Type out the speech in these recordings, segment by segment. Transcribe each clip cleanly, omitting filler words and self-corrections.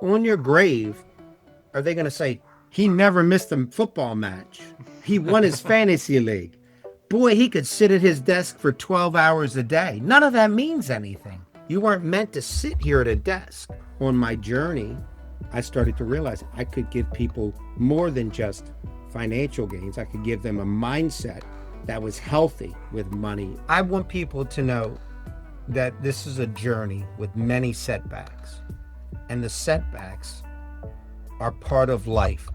On your grave, are they going to say, he never missed a football match? He won his fantasy league. Boy, he could sit at his desk for 12 hours a day. None of that means anything. You weren't meant to sit here at a desk. On my journey, I started to realize I could give people more than just financial gains. I could give them a mindset that was healthy with money. I want people to know that this is a journey with many setbacks, and the setbacks are part of life.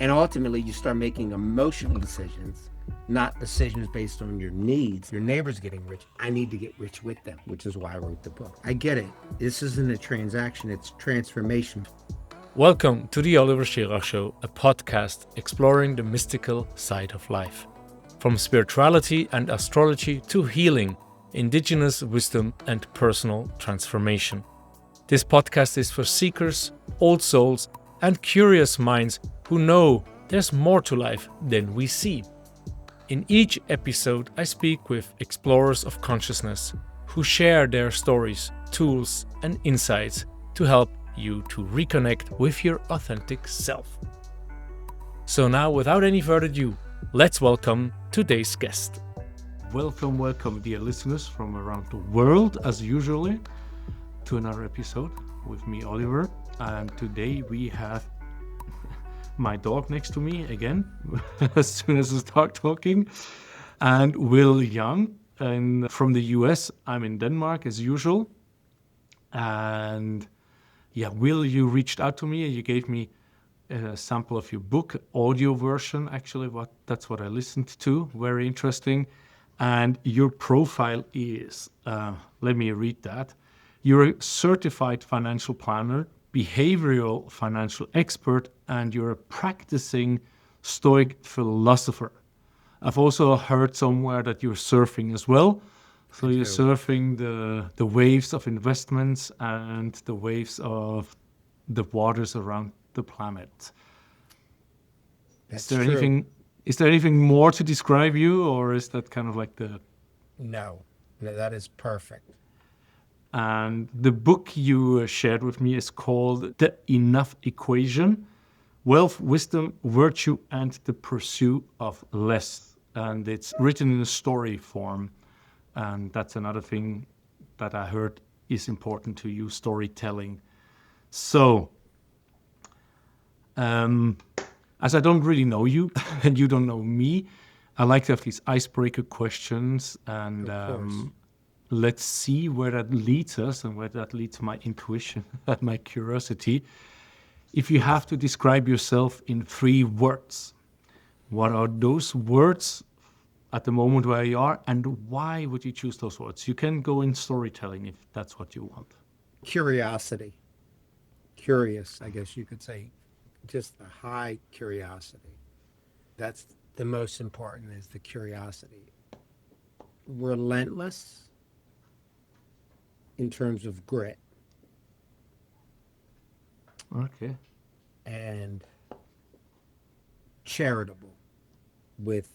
And ultimately, you start making emotional decisions, not decisions based on your needs. Your neighbor's getting rich. I need to get rich with them, which is why I wrote the book. I get it. This isn't a transaction, it's transformation. Welcome to the Oliver Schirach Show, a podcast exploring the mystical side of life. From spirituality and astrology to healing, indigenous wisdom, and personal transformation. This podcast is for seekers, old souls, and curious minds who know there's more to life than we see. In each episode, I speak with explorers of consciousness who share their stories, tools, and insights to help you to reconnect with your authentic self. So now, without any further ado, let's welcome today's guest. Welcome, dear listeners from around the world, as usually, to another episode with me, Oliver. And today we have my dog next to me again, as soon as I start talking, and Will Young. And from the US, I'm in Denmark as usual. And yeah, Will, you reached out to me and you gave me a sample of your book, audio version, actually, that's what I listened to. Very interesting. And your profile is, let me read that. You're a certified financial planner, behavioral financial expert, and you're a practicing Stoic philosopher. I've also heard somewhere that you're surfing as well. So you're surfing the waves of investments and the waves of the waters around the planet. That's true. Is there anything more to describe you, or is that kind of like No, that is perfect. And the book you shared with me is called The Enough Equation: Wealth, Wisdom, Virtue, and the Pursuit of Less. And it's written in a story form. And that's another thing that I heard is important to you, storytelling. So, as I don't really know you and you don't know me, I like to have these icebreaker questions, and let's see where that leads us and where that leads my intuition and my curiosity. If you have to describe yourself in 3 words, what are those words at the moment where you are, and why would you choose those words? You can go in storytelling if that's what you want. Curiosity. Curious, I guess you could say. Just a high curiosity. That's the most important, is the curiosity. Relentless in terms of grit, Okay. and charitable with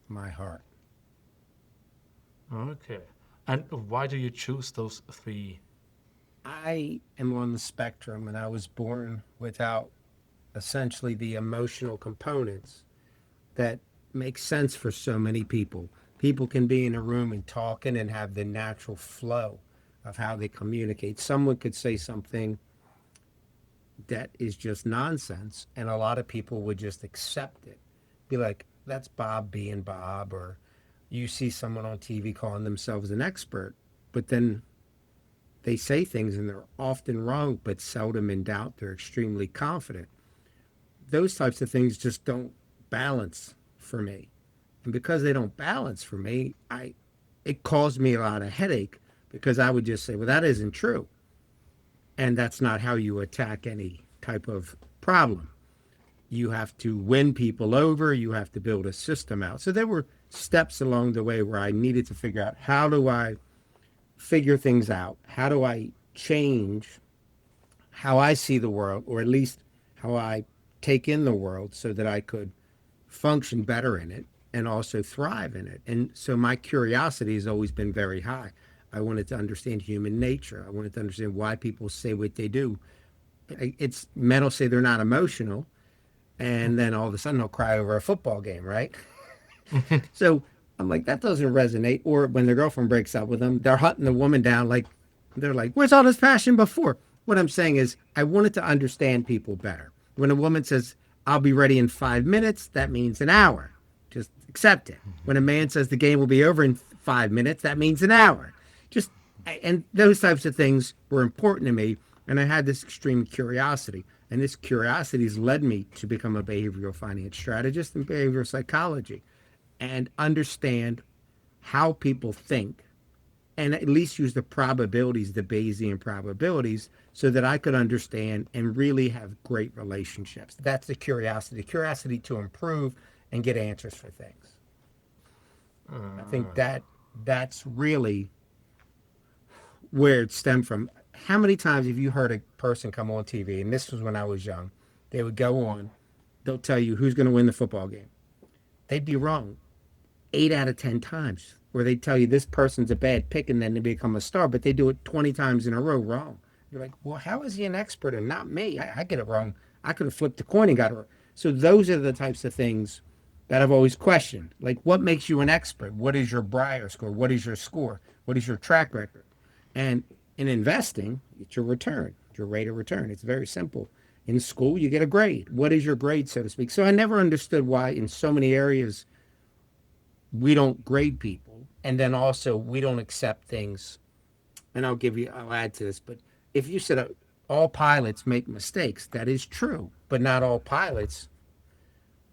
my heart. Okay. And why do you choose those 3? I am on the spectrum, and I was born without essentially the emotional components that make sense for so many people. People can be in a room and talking and have the natural flow of how they communicate. Someone could say something that is just nonsense, and a lot of people would just accept it. Be like, that's Bob being Bob. Or you see someone on TV calling themselves an expert, but then they say things and they're often wrong, but seldom in doubt. They're extremely confident. Those types of things just don't balance for me. And because they don't balance for me, it caused me a lot of headache, because I would just say, well, that isn't true. And that's not how you attack any type of problem. You have to win people over, you have to build a system out. So there were steps along the way where I needed to figure out, how do I figure things out? How do I change how I see the world, or at least how I take in the world, so that I could function better in it and also thrive in it? And so my curiosity has always been very high. I wanted to understand human nature. I wanted to understand why people say what they do. It's men will say they're not emotional, and then all of a sudden they'll cry over a football game, right? So I'm like, that doesn't resonate. Or when their girlfriend breaks up with them, they're hunting the woman down. Like, they're like, where's all this passion before? What I'm saying is, I wanted to understand people better. When a woman says, I'll be ready in 5 minutes, that means an hour. Just accept it. When a man says the game will be over in 5 minutes, that means an hour. Just, and those types of things were important to me. And I had this extreme curiosity. And this curiosity has led me to become a behavioral finance strategist in behavioral psychology and understand how people think and at least use the probabilities, the Bayesian probabilities, so that I could understand and really have great relationships. That's the curiosity to improve and get answers for things. I think that's really where it stemmed from. How many times have you heard a person come on TV, and this was when I was young, they would go on, they'll tell you who's going to win the football game. They'd be wrong 8 out of 10 times, where they tell you this person's a bad pick and then they become a star, but they do it 20 times in a row wrong. You're like, well, how is he an expert and not me? I get it wrong. I could have flipped the coin and got it wrong. So those are the types of things that I've always questioned. Like, what makes you an expert? What is your Briar score? What is your score? What is your track record? And in investing, it's your return, it's your rate of return. It's very simple. In school, you get a grade. What is your grade, so to speak? So I never understood why in so many areas we don't grade people. And then also we don't accept things. And I'll add to this, but if you said all pilots make mistakes, that is true, but not all pilots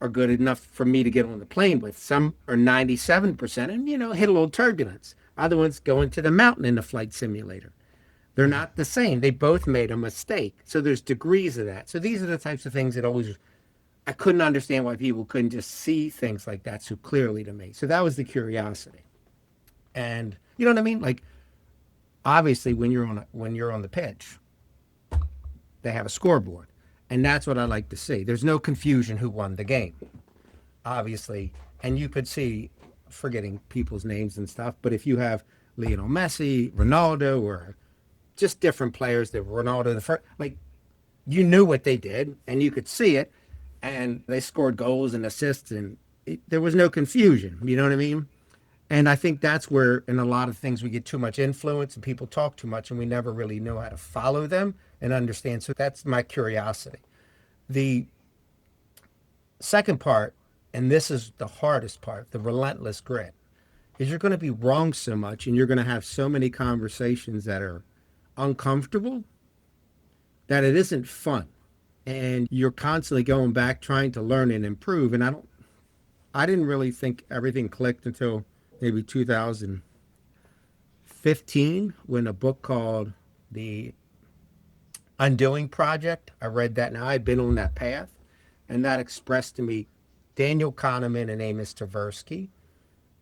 are good enough for me to get on the plane with. Some are 97% and, hit a little turbulence. Other ones go into the mountain in the flight simulator. They're not the same. They both made a mistake. So there's degrees of that. So these are the types of things that I couldn't understand why people couldn't just see things like that so clearly to me. So that was the curiosity. And you know what I mean? Like, obviously when you're on the pitch, they have a scoreboard. And that's what I like to see. There's no confusion who won the game, obviously. And you could see, forgetting people's names and stuff, but if you have Lionel Messi, Ronaldo, or just different players, that Ronaldo, the first, like, you knew what they did and you could see it, and they scored goals and assists, and there was no confusion. You know what I mean? And I think that's where, in a lot of things, we get too much influence and people talk too much and we never really know how to follow them and understand. So that's my curiosity. The second part, and this is the hardest part, the relentless grit, is you're going to be wrong so much and you're going to have so many conversations that are uncomfortable that it isn't fun. And you're constantly going back, trying to learn and improve. And I didn't really think everything clicked until maybe 2015, when a book called The Undoing Project, I read that. Now I've been on that path, and that expressed to me Daniel Kahneman and Amos Tversky.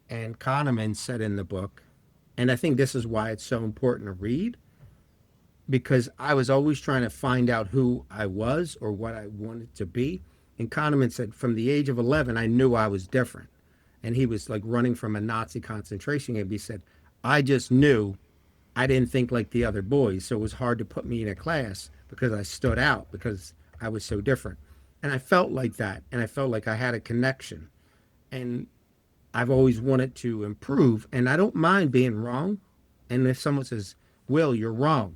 And Kahneman said in the book, and I think this is why it's so important to read, because I was always trying to find out who I was or what I wanted to be. And Kahneman said, from the age of 11, I knew I was different. And he was like running from a Nazi concentration camp. He said, I just knew I didn't think like the other boys. So it was hard to put me in a class because I stood out, because I was so different. And I felt like that. And I felt like I had a connection. And I've always wanted to improve. And I don't mind being wrong. And if someone says, Will, you're wrong,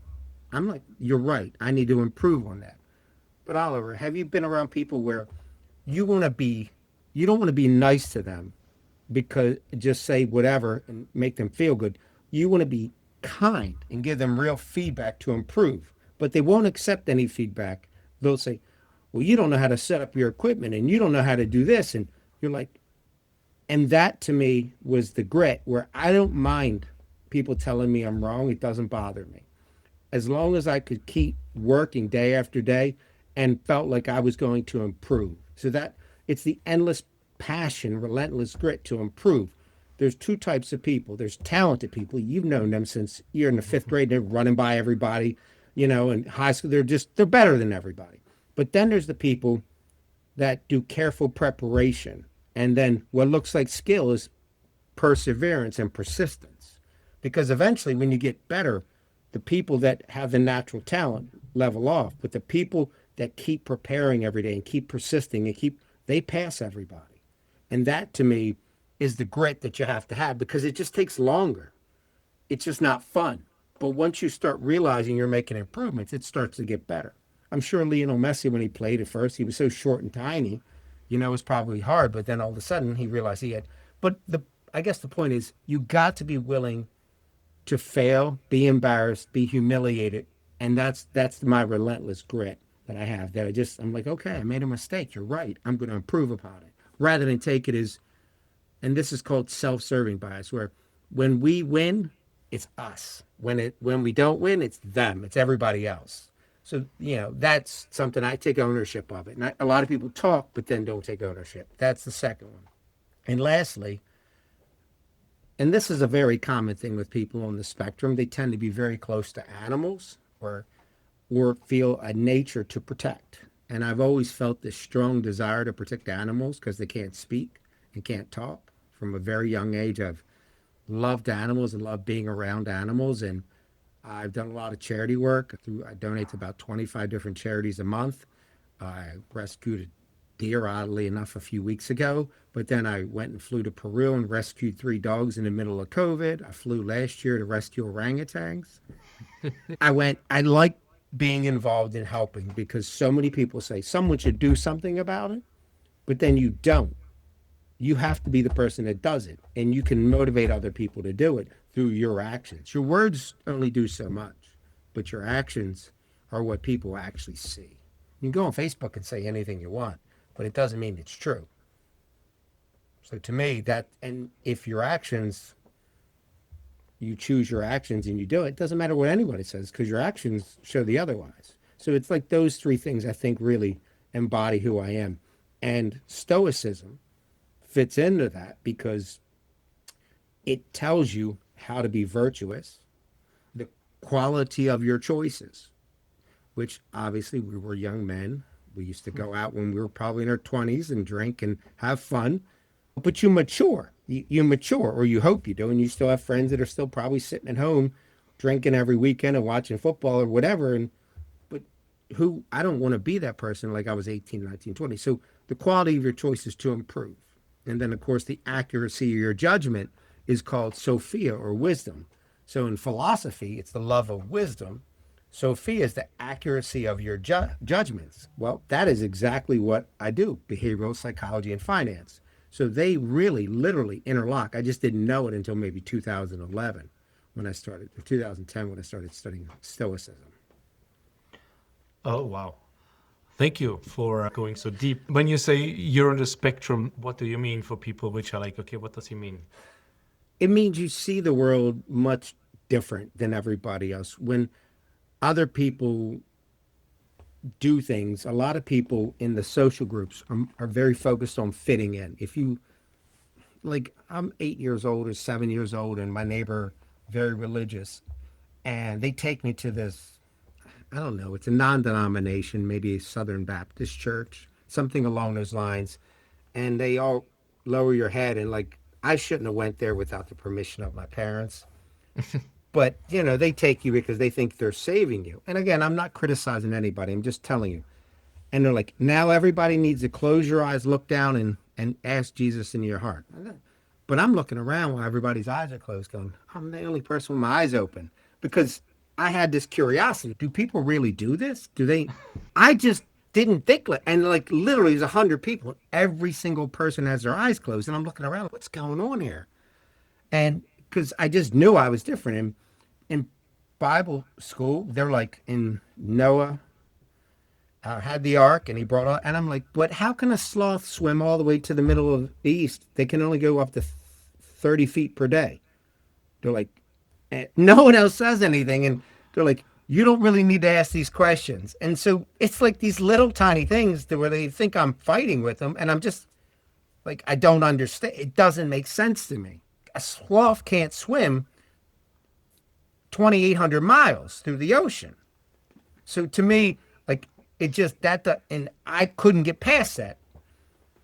I'm like, you're right. I need to improve on that. But Oliver, have you been around people where you don't want to be nice to them because just say whatever and make them feel good? You want to be kind and give them real feedback to improve, but they won't accept any feedback. They'll say, well, you don't know how to set up your equipment and you don't know how to do this. And you're like, and that to me was the grit, where I don't mind people telling me I'm wrong. It doesn't bother me. As long as I could keep working day after day and felt like I was going to improve. So that it's the endless passion, relentless grit to improve. There's two types of people. There's talented people. You've known them since you're in the 5th grade. They're running by everybody, in high school. They're better than everybody. But then there's the people that do careful preparation. And then what looks like skill is perseverance and persistence. Because eventually when you get better, the people that have the natural talent level off. But the people that keep preparing every day and keep persisting and they pass everybody. And that to me is the grit that you have to have, because it just takes longer. It's just not fun. But once you start realizing you're making improvements, it starts to get better. I'm sure Lionel Messi, when he played at first, he was so short and tiny, it was probably hard. But then all of a sudden he realized he had. But I guess the point is, you got to be willing to fail, be embarrassed, be humiliated. And that's my relentless grit that I have, that I'm like, okay, I made a mistake. You're right. I'm going to improve upon it, rather than take it as, and this is called self-serving bias, where when we win, it's us. When we don't win, it's them. It's everybody else. So, that's something I take ownership of it. And a lot of people talk, but then don't take ownership. That's the second one. And lastly, and this is a very common thing with people on the spectrum, they tend to be very close to animals, or feel a nature to protect. And I've always felt this strong desire to protect animals because they can't speak and can't talk. From a very young age, I've loved animals and loved being around animals. And I've done a lot of charity work. I donate to about 25 different charities a month. I rescued a deer, oddly enough, a few weeks ago. But then I went and flew to Peru and rescued 3 dogs in the middle of COVID. I flew last year to rescue orangutans. I like being involved in helping, because so many people say someone should do something about it, but then you don't. You have to be the person that does it, and you can motivate other people to do it through your actions. Your words only do so much, but your actions are what people actually see. You can go on Facebook and say anything you want, but it doesn't mean it's true. So to me, and if you choose your actions and you do it doesn't matter what anybody says, because your actions show the otherwise. So it's like those 3 things I think really embody who I am. And Stoicism fits into that, because it tells you how to be virtuous, the quality of your choices, which obviously we were young men. We used to go out when we were probably in our 20s and drink and have fun. But you mature. You mature, or you hope you do, and you still have friends that are still probably sitting at home drinking every weekend and watching football or whatever. But I don't want to be that person like I was 18, 19, 20. So the quality of your choices to improve. And then, of course, the accuracy of your judgment is called Sophia, or wisdom. So in philosophy, it's the love of wisdom. Sophia is the accuracy of your judgments. Well, that is exactly what I do, behavioral psychology and finance. So they really, literally interlock. I just didn't know it until maybe 2011 when I started, or 2010 when I started studying Stoicism. Oh, wow. Thank you for going so deep. When you say you're on the spectrum, what do you mean for people which are like, okay, what does he mean? It means you see the world much different than everybody else. When other people do things, a lot of people in the social groups are very focused on fitting in. If you, like, I'm 8 years old or 7 years old, and my neighbor, very religious, and they take me to this, I don't know, it's a non-denomination, maybe a Southern Baptist church, something along those lines, and they all lower your head, and like, I shouldn't have went there without the permission of my parents. But, they take you because they think they're saving you. And again, I'm not criticizing anybody. I'm just telling you. And they're like, now everybody needs to close your eyes, look down, and ask Jesus into your heart. But I'm looking around while everybody's eyes are closed going, I'm the only person with my eyes open. Because I had this curiosity. Do people really do this? I just didn't think. And like literally there's 100 people. Every single person has their eyes closed. And I'm looking around, what's going on here? And because I just knew I was different. And in Bible school, they're like, in Noah had the ark, and he brought all, and I'm like, but how can a sloth swim all the way to the middle of the east? They can only go up to 30 feet per day. They're like, no one else says anything. And they're like, you don't really need to ask these questions. And so it's like these little tiny things where they think I'm fighting with them. And I'm just like, I don't understand. It doesn't make sense to me. A sloth can't swim 2,800 miles through the ocean. So to me, like, it just, and I couldn't get past that.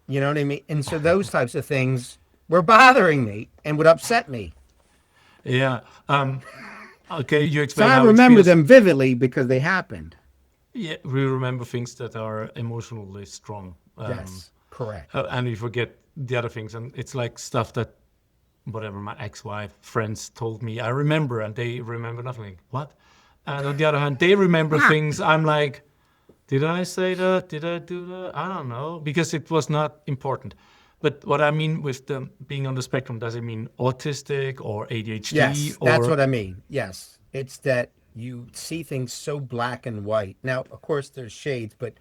You know what I mean? And so those types of things were bothering me and would upset me. Yeah. Okay, you So explain I how it remember feels. them vividly because they happened. Yeah, we remember things that are emotionally strong. Yes, correct. And we forget the other things. And it's like stuff that whatever my ex-wife friends told me, I remember, and they remember nothing. Like, what? And on the other hand, they remember things. I'm like, did I say that? Did I do that? I don't know, because it was not important. But what I mean with the being on the spectrum, does it mean autistic or ADHD? Yes, or that's what I mean. Yes, it's that you see things so black and white. Now, of course, there's shades, but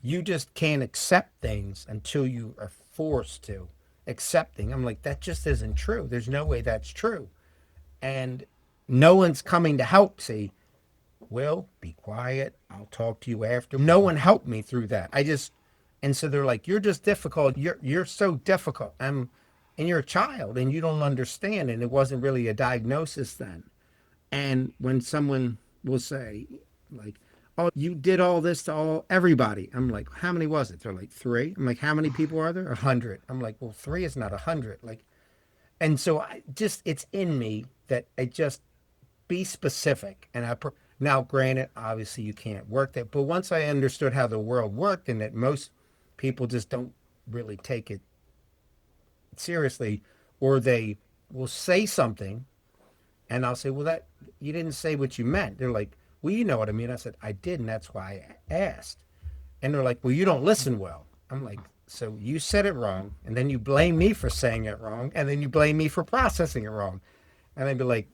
you just can't accept things until you are forced to accepting. I'm like, that just isn't true. There's no way that's true. And no one's coming to help. Say, Will, be quiet. I'll talk to you after. No one helped me through that. And so they're like, you're just difficult. You're so difficult. And you're a child and you don't understand. And it wasn't really a diagnosis then. And when someone will say, like, oh, you did all this to everybody. I'm like, how many was it? They're like, 3. I'm like, how many people are there? 100. I'm like, well, 3 is not 100. Like, and so it's in me that I just be specific. And now, granted, obviously you can't work that, but once I understood how the world worked and that most people just don't really take it seriously, or they will say something and I'll say, well, that you didn't say what you meant. They're like, well, you know what I mean. I said, I did, and that's why I asked. And they're like, well, you don't listen well. I'm like, so you said it wrong, and then you blame me for saying it wrong, and then you blame me for processing it wrong. And I'd be like,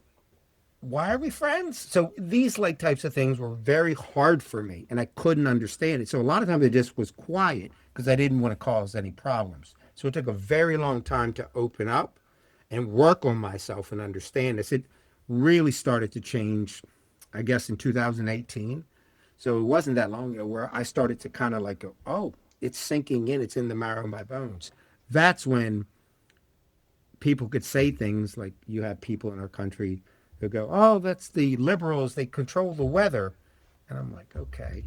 why are we friends? So these like types of things were very hard for me, and I couldn't understand it. So a lot of times I just was quiet because I didn't want to cause any problems. So it took a very long time to open up and work on myself and understand this. It really started to change, I guess, in 2018. So it wasn't that long ago where I started to kind of like go, oh, it's sinking in. It's in the marrow of my bones. That's when people could say things like, you have people in our country who go, oh, that's the liberals. They control the weather. And I'm like, okay.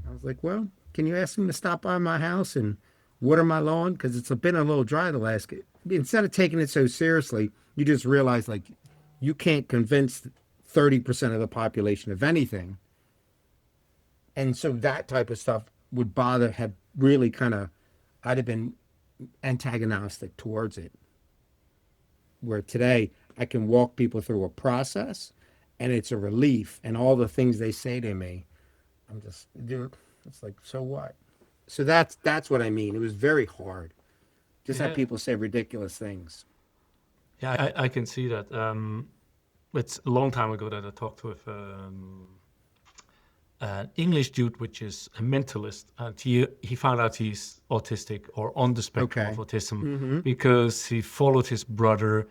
I was like, well, can you ask them to stop by my house and water my lawn? Because it's been a little dry the last. Instead of taking it so seriously, you just realize like you can't convince 30% of the population of anything. And so that type of stuff would have really I'd have been antagonistic towards it. Where today I can walk people through a process and it's a relief, and all the things they say to me, it's like, so what? So that's what I mean. It was very hard. Just have people say ridiculous things. Yeah, I can see that. It's a long time ago that I talked with an English dude, which is a mentalist, and he found out he's autistic or on the spectrum of autism because he followed his brother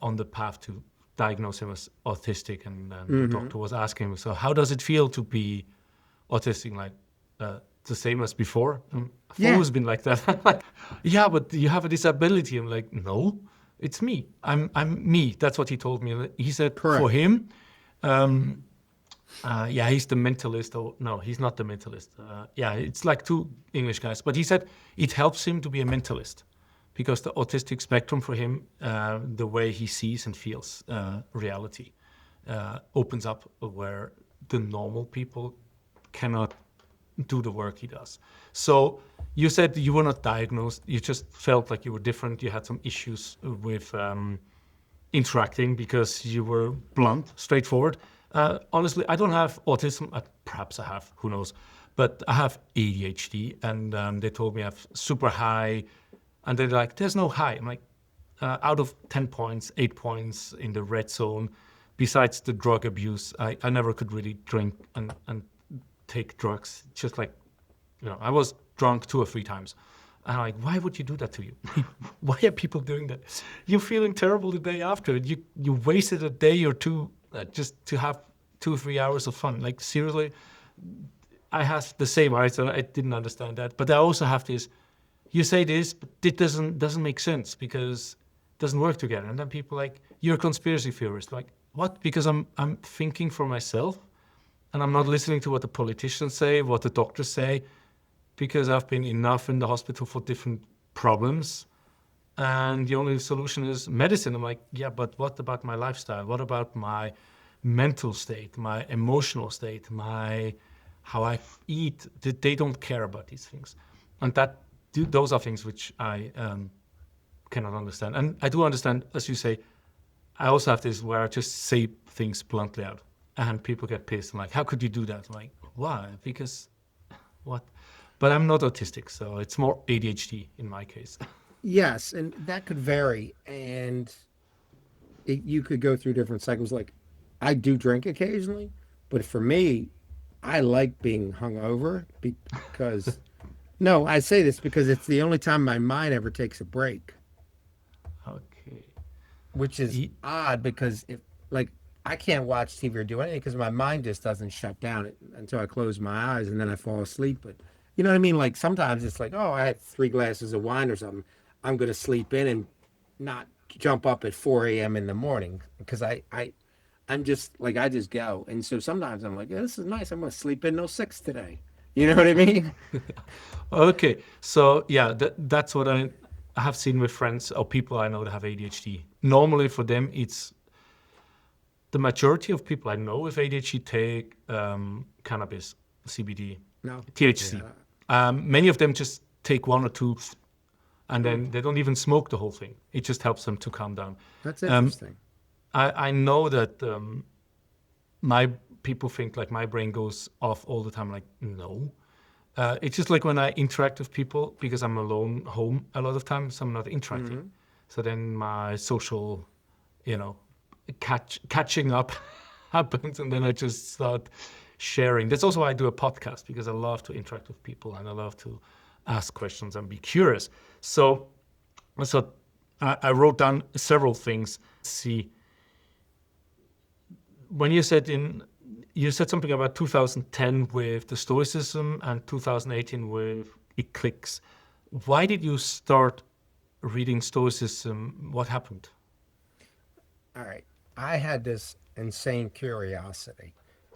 on the path to diagnose him as autistic, and the doctor was asking him, so how does it feel to be autistic? Like the same as before? I've always been like that. Like, yeah, but you have a disability. I'm like, no, it's me. I'm me. That's what he told me. He said for him, he's the mentalist. Oh, no, he's not the mentalist. It's like 2 English guys. But he said it helps him to be a mentalist because the autistic spectrum for him, the way he sees and feels reality, opens up where the normal people cannot do the work he does. So you said you were not diagnosed. You just felt like you were different. You had some issues with interacting because you were blunt, straightforward. Honestly, I don't have autism. Perhaps I have, who knows. But I have ADHD, and they told me I have super high. And they're like, there's no high. I'm like, out of 10 points, 8 points in the red zone. Besides the drug abuse, I never could really drink and take drugs. Just like, I was drunk 2 or 3 times. And I'm like, why would you do that to you? Why are people doing that? You're feeling terrible the day after. You wasted a day or 2 just to have 2 or 3 hours of fun. Like, seriously, I have the same. I didn't understand that. But I also have this, you say this, but it doesn't make sense because it doesn't work together. And then people like, you're a conspiracy theorist. Like, what? Because I'm thinking for myself and I'm not listening to what the politicians say, what the doctors say, because I've been enough in the hospital for different problems. And the only solution is medicine. I'm like, yeah, but what about my lifestyle? What about my mental state, my emotional state, my how I eat. They don't care about these things, and those are things which I cannot understand. And I do understand, as you say, I also have this where I just say things bluntly out, and people get pissed. I'm like, how could you do that? I'm like, why? Because what? But I'm not autistic, so it's more ADHD in my case. Yes, and that could vary, and you could go through different cycles. Like, I do drink occasionally, but for me, I like being hungover because, no, I say this because it's the only time my mind ever takes a break, Okay. which is Ye- odd because if, like, I can't watch TV or do anything because my mind just doesn't shut down until I close my eyes and then I fall asleep. But you know what I mean? Like, sometimes it's like, oh, I had 3 glasses of wine or something. I'm going to sleep in and not jump up at 4 a.m. in the morning because I'm just like, I just go. And so sometimes I'm like, yeah, this is nice. I'm going to sleep in till 6 today. You know what I mean? Okay. So yeah, that's what I have seen with friends or people I know that have ADHD. Normally for them, it's the majority of people I know with ADHD take cannabis, CBD, No. THC. Yeah. Many of them just take one or two, and then they don't even smoke the whole thing. It just helps them to calm down. That's interesting. I know that my people think like my brain goes off all the time. Like, no. It's just like when I interact with people, because I'm alone home a lot of times, I'm not interacting. So then my social, you know, catching up happens, and then I just start sharing. That's also why I do a podcast, because I love to interact with people and I love to ask questions and be curious. So I wrote down several things. See, when you said something about 2010 with the Stoicism and 2018 with Eclipse. Why did you start reading Stoicism? What happened? All right. I had this insane curiosity,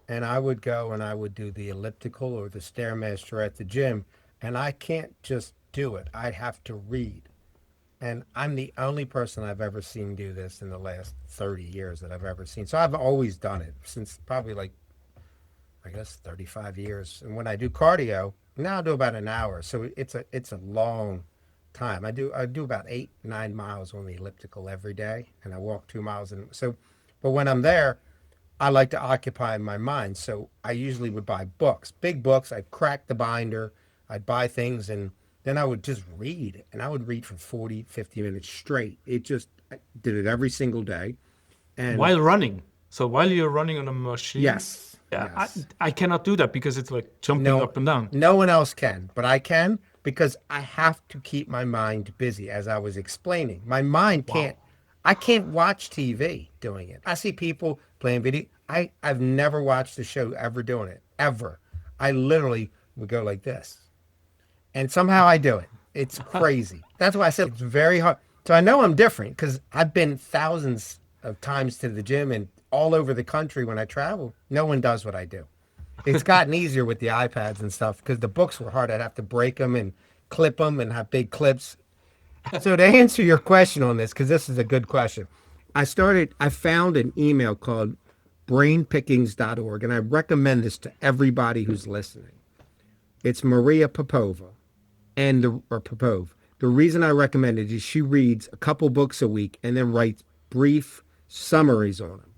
and I would go and I would do the elliptical or the Stairmaster at the gym, and I can't just do it. I'd have to read. And I'm the only person I've ever seen do this in the last 30 years that I've ever seen. So I've always done it since probably like, I guess 35 years. And when I do cardio, now I do about an hour. So it's a long time. I do about 8-9 miles on the elliptical every day, and I walk 2 miles. And so, but when I'm there, I like to occupy my mind. So I usually would buy books, big books. I'd crack the binder. I'd buy things, and then I would just read, and I would read for 40, 50 minutes straight. I did it every single day. And While running. So while you're running on a machine? yes, Yeah, yes. I cannot do that because it's like jumping No, up and down. no one else can, but I can because I have to keep my mind busy, as I was explaining. My mind can't, I can't watch TV doing it. I see people playing video. I've never watched a show ever doing it, ever. I literally would go like this. And somehow I do it. It's crazy. That's why I said it's very hard. So I know I'm different because I've been thousands of times to the gym and all over the country when I travel. No one does what I do. It's gotten easier with the iPads and stuff because the books were hard. I'd have to break them and clip them and have big clips. So to answer your question on this, because this is a good question, I found an email called brainpickings.org, and I recommend this to everybody who's listening. It's Maria Popova, or Popov. The reason I recommend it is she reads a couple books a week and then writes brief summaries on them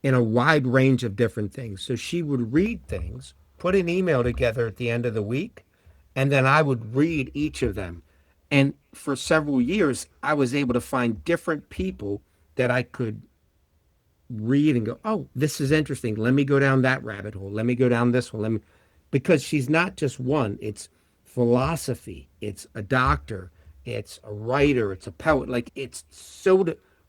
in a wide range of different things. So she would read things, put an email together at the end of the week, and then I would read each of them. And for several years, I was able to find different people that I could read and go, oh, this is interesting. Let me go down that rabbit hole. Let me go down this one. Because she's not just one. It's philosophy. It's a doctor. It's a writer. It's a poet. Like, it's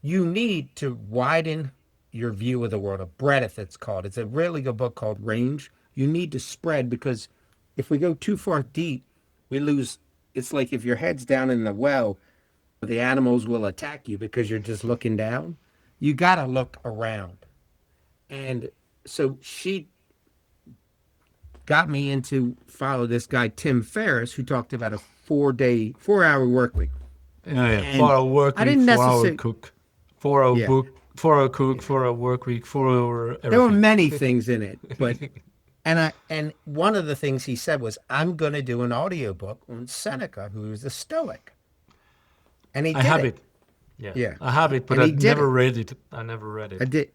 you need to widen your view of the world. A breadth, it's called. It's a really good book called Range. You need to spread, because if we go too far deep, we lose. It's like if your head's down in the well, the animals will attack you because you're just looking down. You got to look around. And so she got me into follow this guy, Tim Ferriss, who talked about a 4-hour work week. Yeah. And 4 hour work I week, didn't 4 hour necessarily- cook, 4 hour Yeah. book, 4 hour cook, 4 hour work week, 4 hour everything. There were many things in it, but And one of the things he said was, I'm going to do an audiobook on Seneca, who was a Stoic. And he I did have it. it. Yeah, Yeah. I have it, but And I he did never it. read it. I never read I it. did.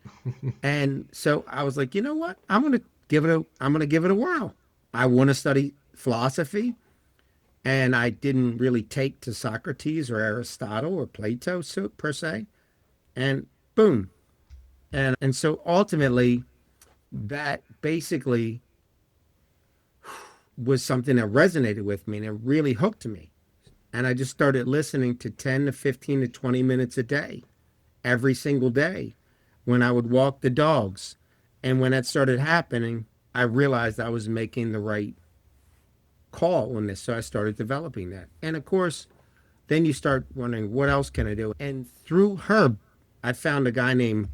And so I was like, you know what? I'm going to give it a whirl. I want to study philosophy, and I didn't really take to Socrates or Aristotle or Plato per se. And boom. And so ultimately that basically was something that resonated with me and it really hooked me. And I just started listening to 10 to 15 to 20 minutes a day, every single day when I would walk the dogs. And when that started happening, I realized I was making the right call on this. So I started developing that. And of course, then you start wondering, what else can I do? And through her, I found a guy named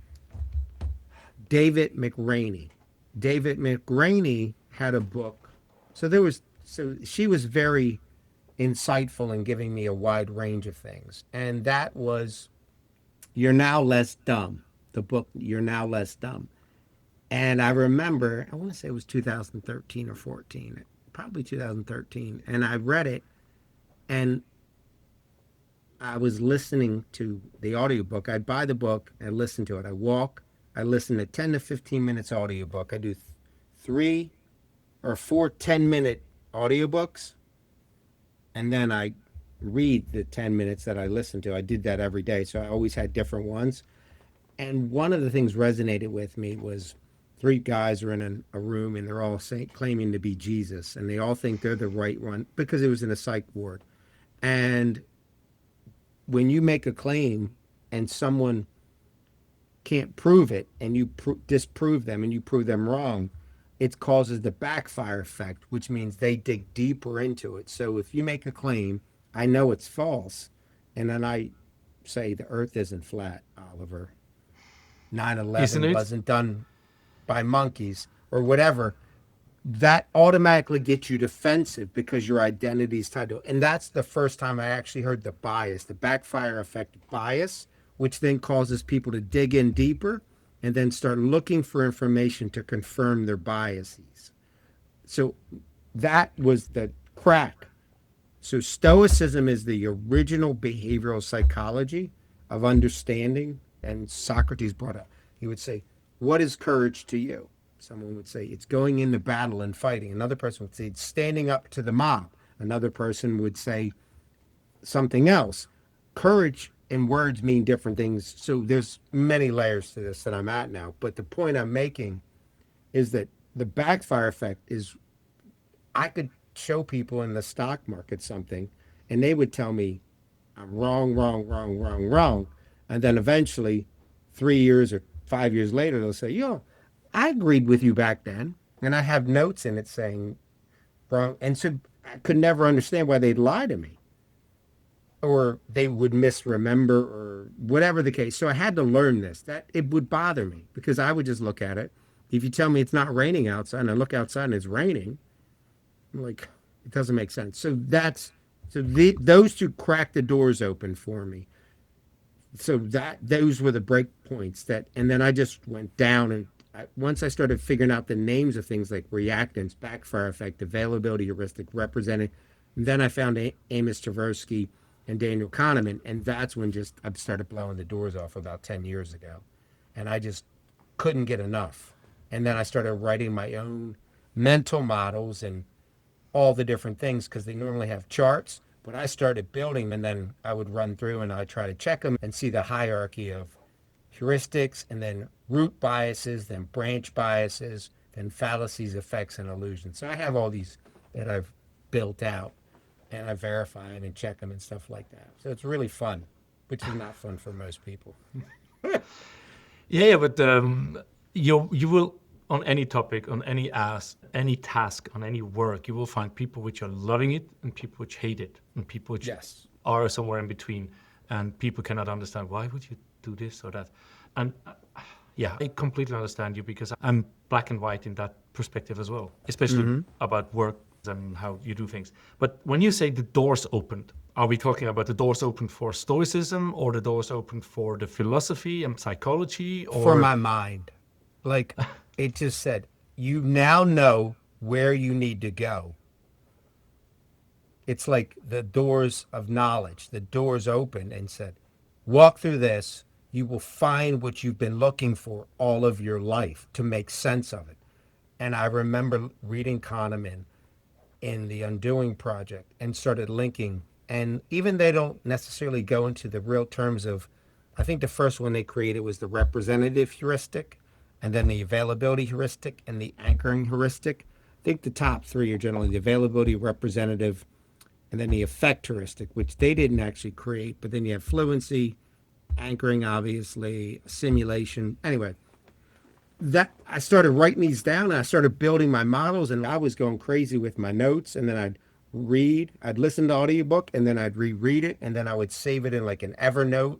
David McRaney. David McRaney had a book. So she was very insightful in giving me a wide range of things. And that was You're Now Less Dumb, the book You're Now Less Dumb. And I remember, I want to say it was 2013 or 14, probably 2013. And I read it and I was listening to the audiobook. I'd buy the book and listen to it. I listen to 10 to 15 minutes audiobook. I do 3 or 4 10-minute audiobooks. And then I read the 10 minutes that I listen to. I did that every day. So I always had different ones. And one of the things resonated with me was 3 guys are in a room and they're all claiming to be Jesus. And they all think they're the right one because it was in a psych ward. And when you make a claim and someone can't prove it and you disprove them and you prove them wrong, it causes the backfire effect, which means they dig deeper into it. So if you make a claim, I know it's false, and then I say the earth isn't flat, Oliver. Isn't 9/11 it? wasn't done by monkeys or whatever. That automatically gets you defensive because your identity is tied to it. And that's the first time I actually heard the bias, the backfire effect bias, which then causes people to dig in deeper and then start looking for information to confirm their biases. So that was the crack. So Stoicism is the original behavioral psychology of understanding. And Socrates brought up, he would say, what is courage to you? Someone would say, it's going into battle and fighting. Another person would say, it's standing up to the mob. Another person would say something else. Courage and words mean different things. So there's many layers to this that I'm at now. But the point I'm making is that the backfire effect is, I could show people in the stock market something and they would tell me I'm wrong, wrong, wrong, wrong, wrong. And then eventually 3 years or 5 years later, they'll say, yo, I agreed with you back then. And I have notes in it saying wrong. And so I could never understand why they'd lie to me or they would misremember or whatever the case. So I had to learn this, that it would bother me because I would just look at it. If you tell me it's not raining outside and I look outside and it's raining, I'm like, it doesn't make sense. So those 2 cracked the doors open for me. So those were the break points and then I just went down and once I started figuring out the names of things like reactance, backfire effect, availability heuristic, representing, then I found Amos Tversky and Daniel Kahneman, and that's when I started blowing the doors off about 10 years ago. And I just couldn't get enough. And then I started writing my own mental models and all the different things because they normally have charts, but I started building and then I would run through and I try to check them and see the hierarchy of heuristics and then root biases, then branch biases, then fallacies, effects, and illusions. So I have all these that I've built out and I verify them and check them and stuff like that. So it's really fun, which is not fun for most people. Yeah, but you will, on any topic, on any task, on any work, you will find people which are loving it and people which hate it and people which Yes. are somewhere in between, and people cannot understand why would you do this or that. And yeah, I completely understand you because I'm black and white in that perspective as well, especially about work and how you do things. But when you say the doors opened, are we talking about the doors opened for Stoicism or the doors opened for the philosophy and psychology? Or For my mind. Like it just said, you now know where you need to go. It's like the doors of knowledge, the doors open and said, walk through this. You will find what you've been looking for all of your life to make sense of it. And I remember reading Kahneman in the Undoing Project and started linking. And even they don't necessarily go into the real terms of, I think the first one they created was the representative heuristic, and then the availability heuristic and the anchoring heuristic. I think the top three are generally the availability, representative, and then the effect heuristic, which they didn't actually create. But then you have fluency, anchoring, obviously, simulation. Anyway, that I started writing these down and I started building my models, and I was going crazy with my notes. And then I'd listen to audiobook, and then I'd reread it, and then I would save it in like an Evernote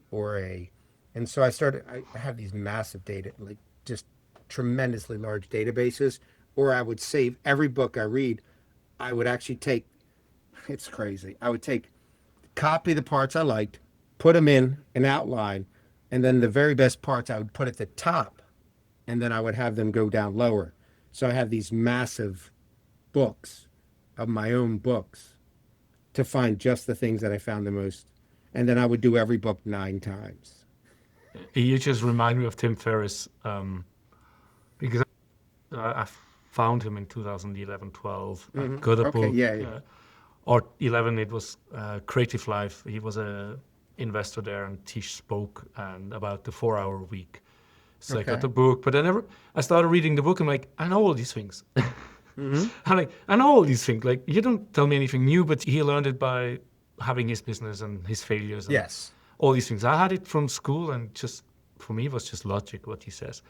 and so I have these massive data, like just tremendously large databases, or I would save every book I read. I would actually it's crazy. I would copy the parts I liked, put them in an outline, and then the very best parts I would put at the top, and then I would have them go down lower. So I have these massive books of my own books to find just the things that I found the most. And then I would do every book 9 times. You just remind me of Tim Ferriss, because I found him in 2011, 12. I got a book. Yeah. Or 11, it was Creative Life. He was a investor there, and Tish spoke and about the 4-hour week. So I got the book, but I started reading the book. I'm like, I know all these things. I'm like, I know all these things. Like, you don't tell me anything new, but he learned it by having his business and his failures. And Yes. all these things. I had it from school, and just for me, it was just logic what he says.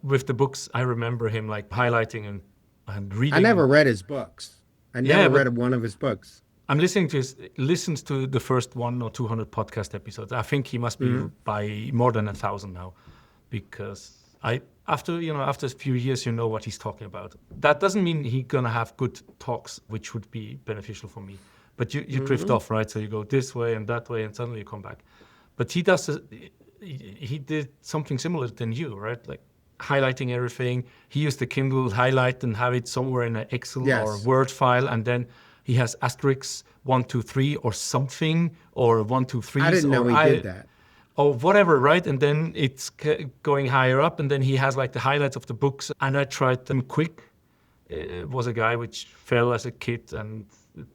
With the books, I remember him like highlighting and reading. I never read his books. I never but read one of his books. I'm listening to listens to the first 100 or 200 podcast episodes. I think he must be by more than 1,000 now, because after a few years, you know what he's talking about. That doesn't mean he's gonna have good talks, which would be beneficial for me. But you drift off, right? So you go this way and that way, and suddenly you come back. But he did something similar than you, right? Like highlighting everything. He used the Kindle highlight and have it somewhere in an Excel or Word file, and then he has asterisks 1, 2, 3 or something, or 1, 2, 3. I didn't know he did that. Or whatever, right? And then it's going higher up, and then he has like the highlights of the books. And I tried them quick. It was a guy which fell as a kid, and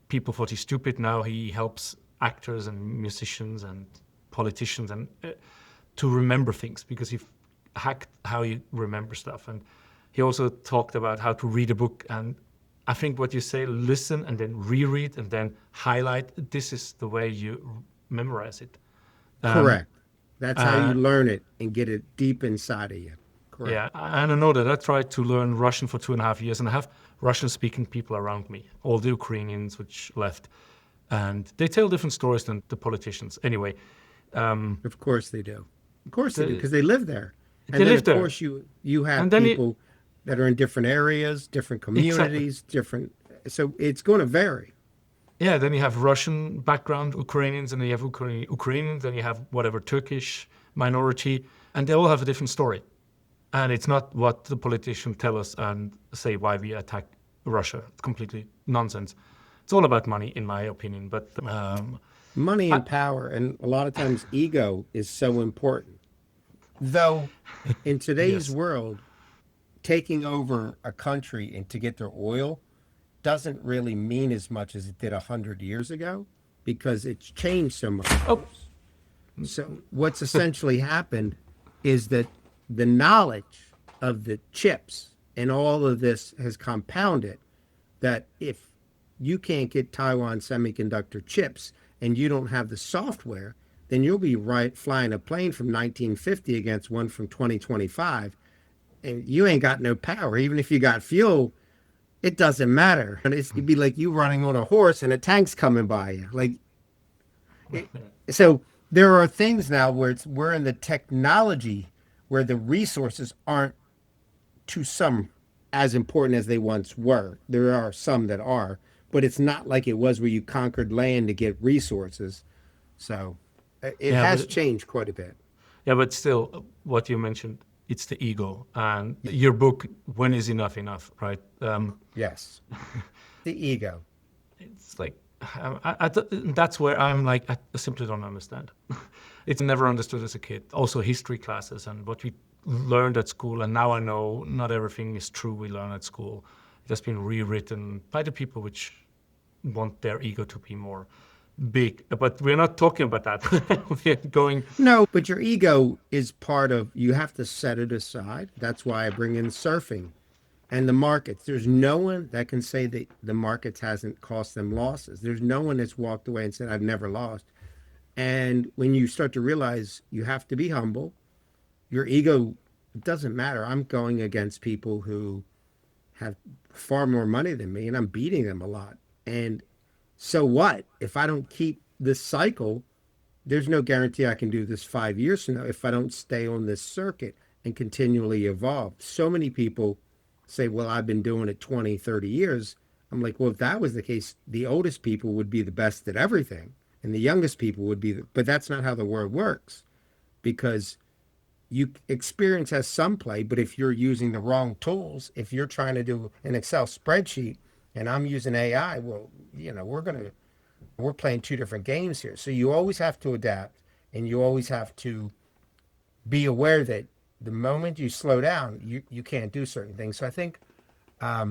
people thought he's stupid. Now he helps actors and musicians and politicians and to remember things, because he hacked how you remember stuff. And he also talked about how to read a book. And I think what you say, listen and then reread and then highlight, this is the way you memorize it. Correct. That's how you learn it and get it deep inside of you. Correct. Yeah, and I know that I tried to learn Russian for 2.5 years, and I have Russian-speaking people around me, all the Ukrainians which left, and they tell different stories than the politicians. Anyway, Of course they do. Of course they do, because they live there. They live there. Of course you have And then people that are in different areas, different communities, different. So it's going to vary. yeah, then you have Russian background Ukrainians, and then you have Ukrainians, then you have whatever Turkish minority, and they all have a different story. And it's not what the politicians tell us and say why we attack Russia. It's completely nonsense. It's all about money, in my opinion. But Money and power, and a lot of times ego is so important. Though in today's world, taking over a country and to get their oil doesn't really mean as much as it did 100 years ago, because it's changed so much. So what's essentially happened is that the knowledge of the chips and all of this has compounded, that if you can't get Taiwan semiconductor chips and you don't have the software, then you'll be flying a plane from 1950 against one from 2025, and you ain't got no power. Even if you got fuel, it doesn't matter. And it'd be like you running on a horse and a tank's coming by you. So there are things now where we're in the technology where the resources aren't to some as important as they once were. There are some that are, but it's not like it was where you conquered land to get resources. So it has changed quite a bit. yeah, but still, what you mentioned, it's the ego. And your book, When is Enough Enough, right? Yes. The ego. It's like, that's where I'm like, I simply don't understand. It's never understood as a kid. Also history classes and what we learned at school. And now I know not everything is true we learn at school. It has been rewritten by the people which want their ego to be more big. But we're not talking about that. We're going, No, but your ego is part of, you have to set it aside. That's why I bring in surfing and the markets. There's no one that can say that the markets hasn't cost them losses. There's no one that's walked away and said, I've never lost. And when you start to realize you have to be humble, your ego, it doesn't matter. I'm going against people who have far more money than me and I'm beating them a lot. And so what? If I don't keep this cycle, there's no guarantee I can do this 5 years from now if I don't stay on this circuit and continually evolve. So many people say, well, I've been doing it 20, 30 years. I'm like, well, if that was the case, the oldest people would be the best at everything. And the youngest people would be, but that's not how the world works, because you experience has some play, but if you're using the wrong tools, if you're trying to do an Excel spreadsheet and I'm using AI, well, we're playing two different games here. So you always have to adapt and you always have to be aware that the moment you slow down, you can't do certain things. So I think, I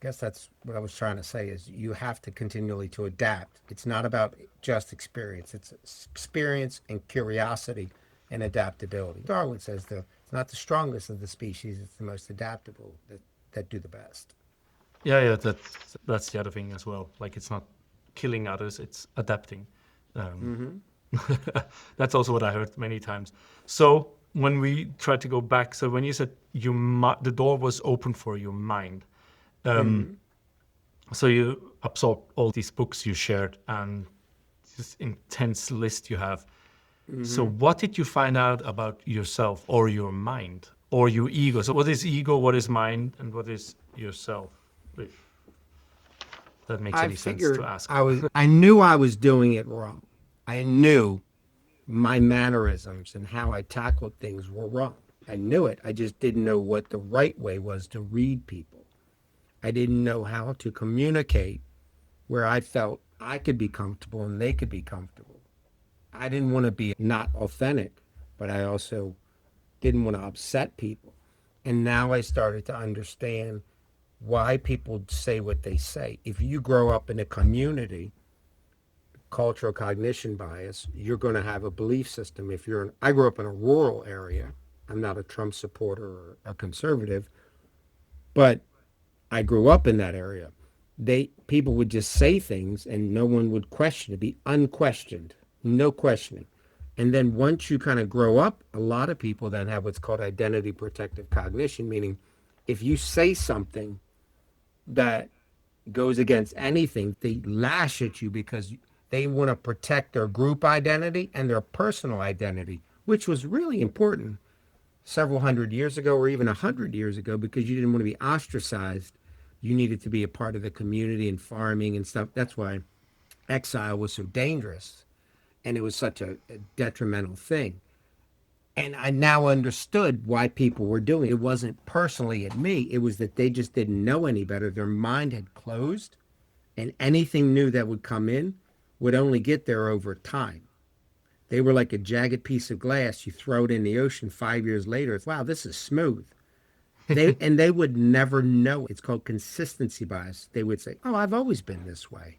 guess that's what I was trying to say is you have to continually to adapt. It's not about just experience. It's experience and curiosity and adaptability. Darwin says it's not the strongest of the species, it's the most adaptable that do the best. yeah, that's the other thing as well. Like it's not killing others, it's adapting. That's also what I heard many times. So when we try to go back, so when you said the door was open for your mind, so you absorbed all these books you shared and this intense list you have. So what did you find out about yourself or your mind or your ego? So what is ego, what is mind, and what is yourself? If that makes any sense to ask. I knew I was doing it wrong. I knew my mannerisms and how I tackled things were wrong. I knew it. I just didn't know what the right way was to read people. I didn't know how to communicate where I felt I could be comfortable and they could be comfortable. I didn't want to be not authentic, but I also didn't want to upset people. And now I started to understand why people say what they say. If you grow up in a community, cultural cognition bias, you're going to have a belief system. I grew up in a rural area. I'm not a Trump supporter or a conservative, but I grew up in that area. People would just say things and no one would question it, be unquestioned, no questioning. And then once you kind of grow up, a lot of people then have what's called identity protective cognition, meaning if you say something that goes against anything, they lash at you because they want to protect their group identity and their personal identity, which was really important several hundred years ago or even 100 years ago, because you didn't want to be ostracized. You needed to be a part of the community and farming and stuff. That's why exile was so dangerous and it was such a detrimental thing. And I now understood why people were doing it. It wasn't personally at me. It was that they just didn't know any better. Their mind had closed, and anything new that would come in would only get there over time. They were like a jagged piece of glass. You throw it in the ocean 5 years later, it's, wow, this is smooth. And they would never know. It's called consistency bias. They would say, oh, I've always been this way.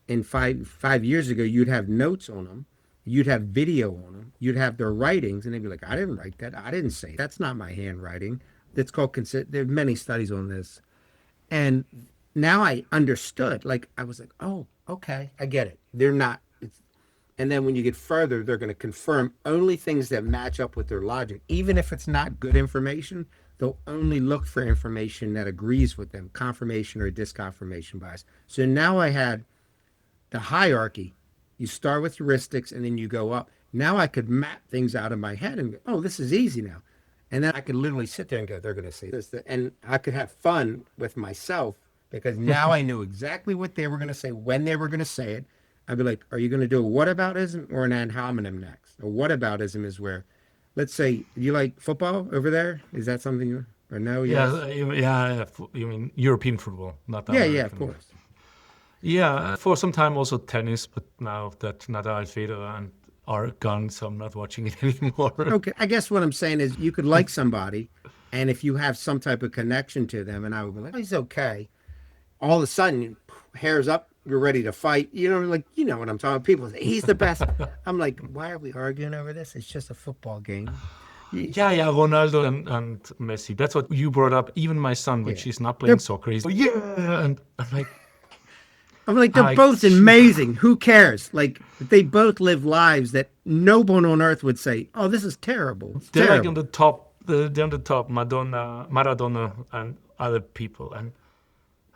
And five years ago, you'd have notes on them. You'd have video on them. You'd have their writings. And they'd be like, I didn't write that. I didn't say it. That's not my handwriting. That's called there are many studies on this. And now I understood. Like, I was like, oh, okay, I get it. They're not. And then when you get further, they're going to confirm only things that match up with their logic. Even if it's not good information, they'll only look for information that agrees with them, confirmation or disconfirmation bias. So now I had the hierarchy. You start with heuristics and then you go up. Now I could map things out in my head and go, oh, this is easy now. And then I could literally sit there and go, they're going to say this. And I could have fun with myself because now I knew exactly what they were going to say, when they were going to say it. I'd be like, are you going to do a whataboutism or an ad hominem next? A whataboutism is where let's say you like football over there. Is that something you or no? Yes. You mean European football, not Yeah, yeah, of American. course. Yeah, for some time also tennis, but now that Nadal, Federer, and are gone, so I'm not watching it anymore. Okay, I guess what I'm saying is you could like somebody, and if you have some type of connection to them, and I would be like, oh, he's okay. All of a sudden, hairs up, you're ready to fight. You know, like you know what I'm talking about. People say he's the best. I'm like, why are we arguing over this? It's just a football game. Yeah, Ronaldo and Messi. That's what you brought up. Even my son, when Yeah. she's not playing soccer, he's like, yeah, and I'm like, I'm like, they're I- both amazing. Who cares? Like, they both live lives that no one on earth would say, "Oh, this is terrible." It's they're like terrible. on the top. They're on the top. Maradona, and other people, and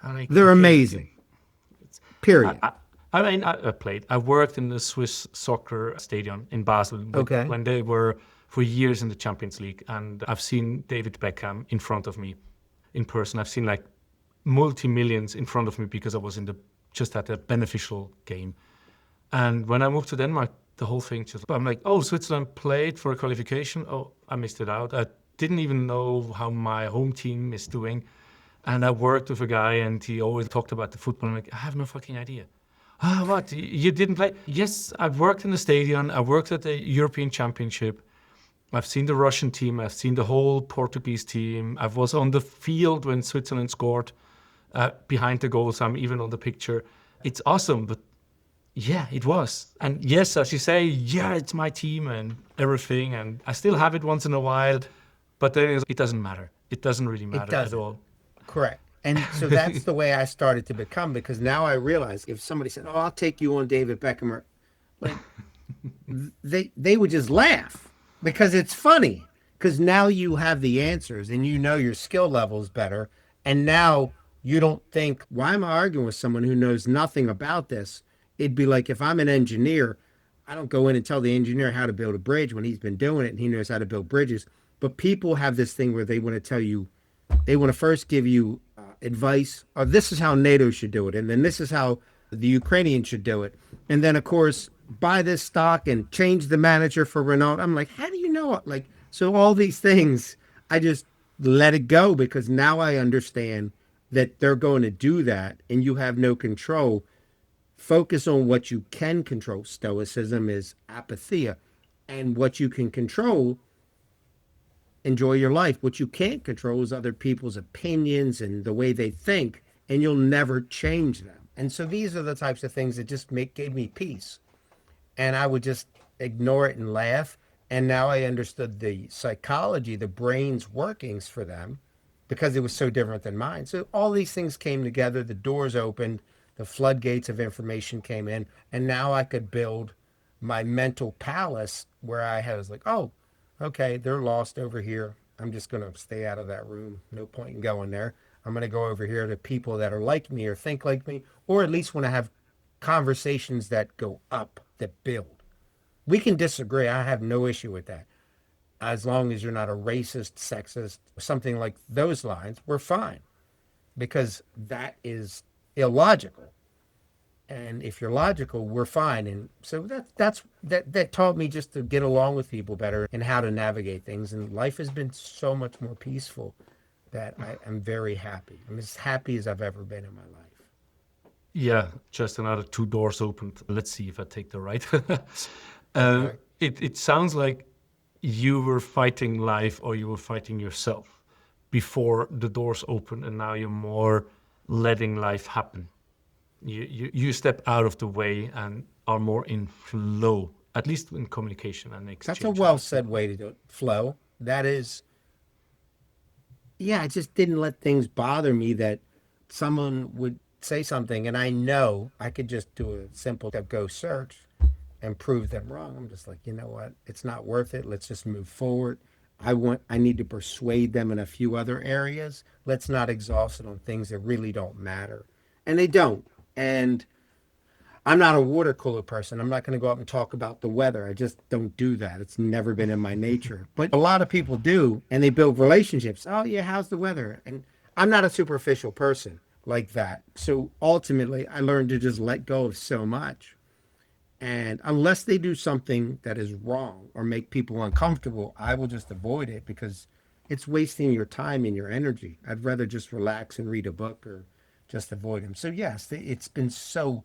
I'm like, They're okay. amazing. Period. I mean, I played. I worked in the Swiss soccer stadium in Basel Okay. when they were for years in the Champions League, and I've seen David Beckham in front of me in person. I've seen like multi-millions in front of me because I was just at a beneficial game. And when I moved to Denmark, the whole thing just, I'm like, oh, Switzerland played for a qualification. Oh, I missed it out. I didn't even know how my home team is doing. And I worked with a guy and he always talked about the football. I'm like, I have no fucking idea. Ah, what? You didn't play? Yes, I've worked in the stadium. I worked at the European Championship. I've seen the Russian team. I've seen the whole Portuguese team. I was on the field when Switzerland scored behind the goals. I'm even on the picture. It's awesome, but yeah, it was. And yes, as you say, yeah, it's my team and everything. And I still have it once in a while, but then it doesn't matter. It doesn't really matter at doesn't. all. Correct. And so that's the way I started to become because now I realize if somebody said, "Oh, I'll take you on David Beckham," or like they would just laugh because it's funny because now you have the answers and you know your skill level is better, and now you don't think, "Why am I arguing with someone who knows nothing about this?" It'd be like if I'm an engineer, I don't go in and tell the engineer how to build a bridge when he's been doing it and he knows how to build bridges. But people have this thing where they want to tell you, they want to first give you advice, or this is how NATO should do it, and then this is how the Ukrainians should do it, and then of course buy this stock and change the manager for Renault. I'm like, how do you know it? Like, so all these things, I just let it go because now I understand that they're going to do that, and you have no control. Focus on what you can control. Stoicism is apatheia, and what you can control, enjoy your life. What you can't control is other people's opinions and the way they think, and you'll never change them. And so these are the types of things that just gave me peace. And I would just ignore it and laugh. And now I understood the psychology, the brain's workings for them, because it was so different than mine. So all these things came together, the doors opened, the floodgates of information came in, and now I could build my mental palace where I was like, oh, okay, they're lost over here. I'm just going to stay out of that room. No point in going there. I'm going to go over here to people that are like me or think like me, or at least want to have conversations that go up, that build. We can disagree. I have no issue with that. As long as you're not a racist, sexist, something like those lines, we're fine. Because that is illogical. And if you're logical, we're fine. And so that taught me just to get along with people better and how to navigate things. And life has been so much more peaceful that I'm very happy. I'm as happy as I've ever been in my life. Yeah, just another 2 doors opened. Let's see if I take the right. It sounds like you were fighting life or you were fighting yourself before the doors opened, and now you're more letting life happen. You step out of the way and are more in flow, at least in communication and exchange. That's a well said way to do it. Flow. That is, yeah, I just didn't let things bother me that someone would say something and I know I could just do a simple go search and prove them wrong. I'm just like, you know what? It's not worth it. Let's just move forward. I need to persuade them in a few other areas. Let's not exhaust it on things that really don't matter. And they don't. And I'm not a water cooler person. I'm not going to go up and talk about the weather. I just don't do that. It's never been in my nature. But a lot of people do, and they build relationships. Oh, yeah, how's the weather? And I'm not a superficial person like that. So ultimately, I learned to just let go of so much. And unless they do something that is wrong or make people uncomfortable, I will just avoid it because it's wasting your time and your energy. I'd rather just relax and read a book or just avoid them. So, yes, it's been so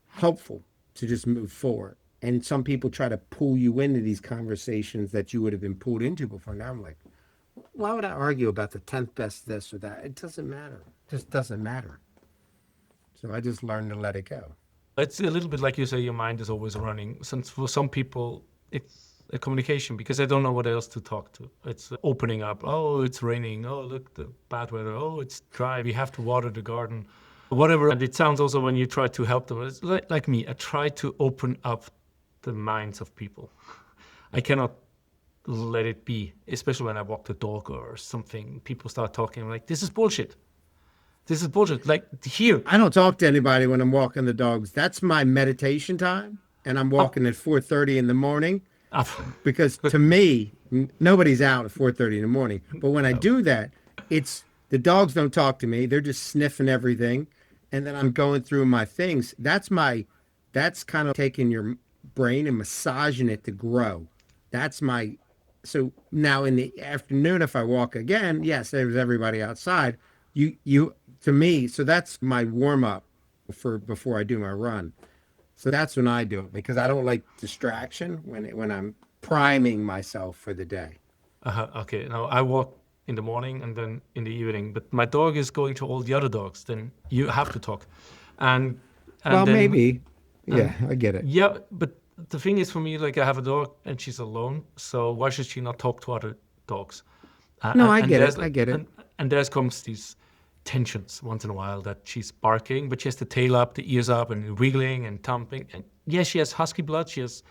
helpful to just move forward. And some people try to pull you into these conversations that you would have been pulled into before. Now I'm like, why would I argue about the 10th best this or that? It doesn't matter. It just doesn't matter. So I just learned to let it go. It's a little bit like you say, your mind is always running. Since for some people, it's a communication because they don't know what else to talk to. It's opening up. Oh, it's raining. Oh, look, the bad weather. Oh, it's dry. We have to water the garden. Whatever. And it sounds also when you try to help them, it's like me. I try to open up the minds of people. I cannot let it be, especially when I walk the dog or something. People start talking I'm like, this is bullshit. This is bullshit. Like here, I don't talk to anybody when I'm walking the dogs. That's my meditation time, and I'm walking at 4:30 in the morning because to me, nobody's out at 4:30 in the morning. But when I do that, it's the dogs don't talk to me. They're just sniffing everything, and then I'm going through my things. That's kind of taking your brain and massaging it to grow. That's my so now in the afternoon, if I walk again, yes, there's everybody outside. You to me, so that's my warm up for before I do my run. So that's when I do it because I don't like distraction when I'm priming myself for the day. okay, now I walk in the morning and then in the evening, but my dog is going to all the other dogs. Then you have to talk, and Well, then, maybe. Yeah, I get it. yeah. But the thing is, for me, like I have a dog and she's alone, so why should she not talk to other dogs? No, I get there's it. I get it. and there comes these tensions once in a while that she's barking, but she has the tail up, the ears up, and wiggling and thumping. And yes, she has husky blood, she has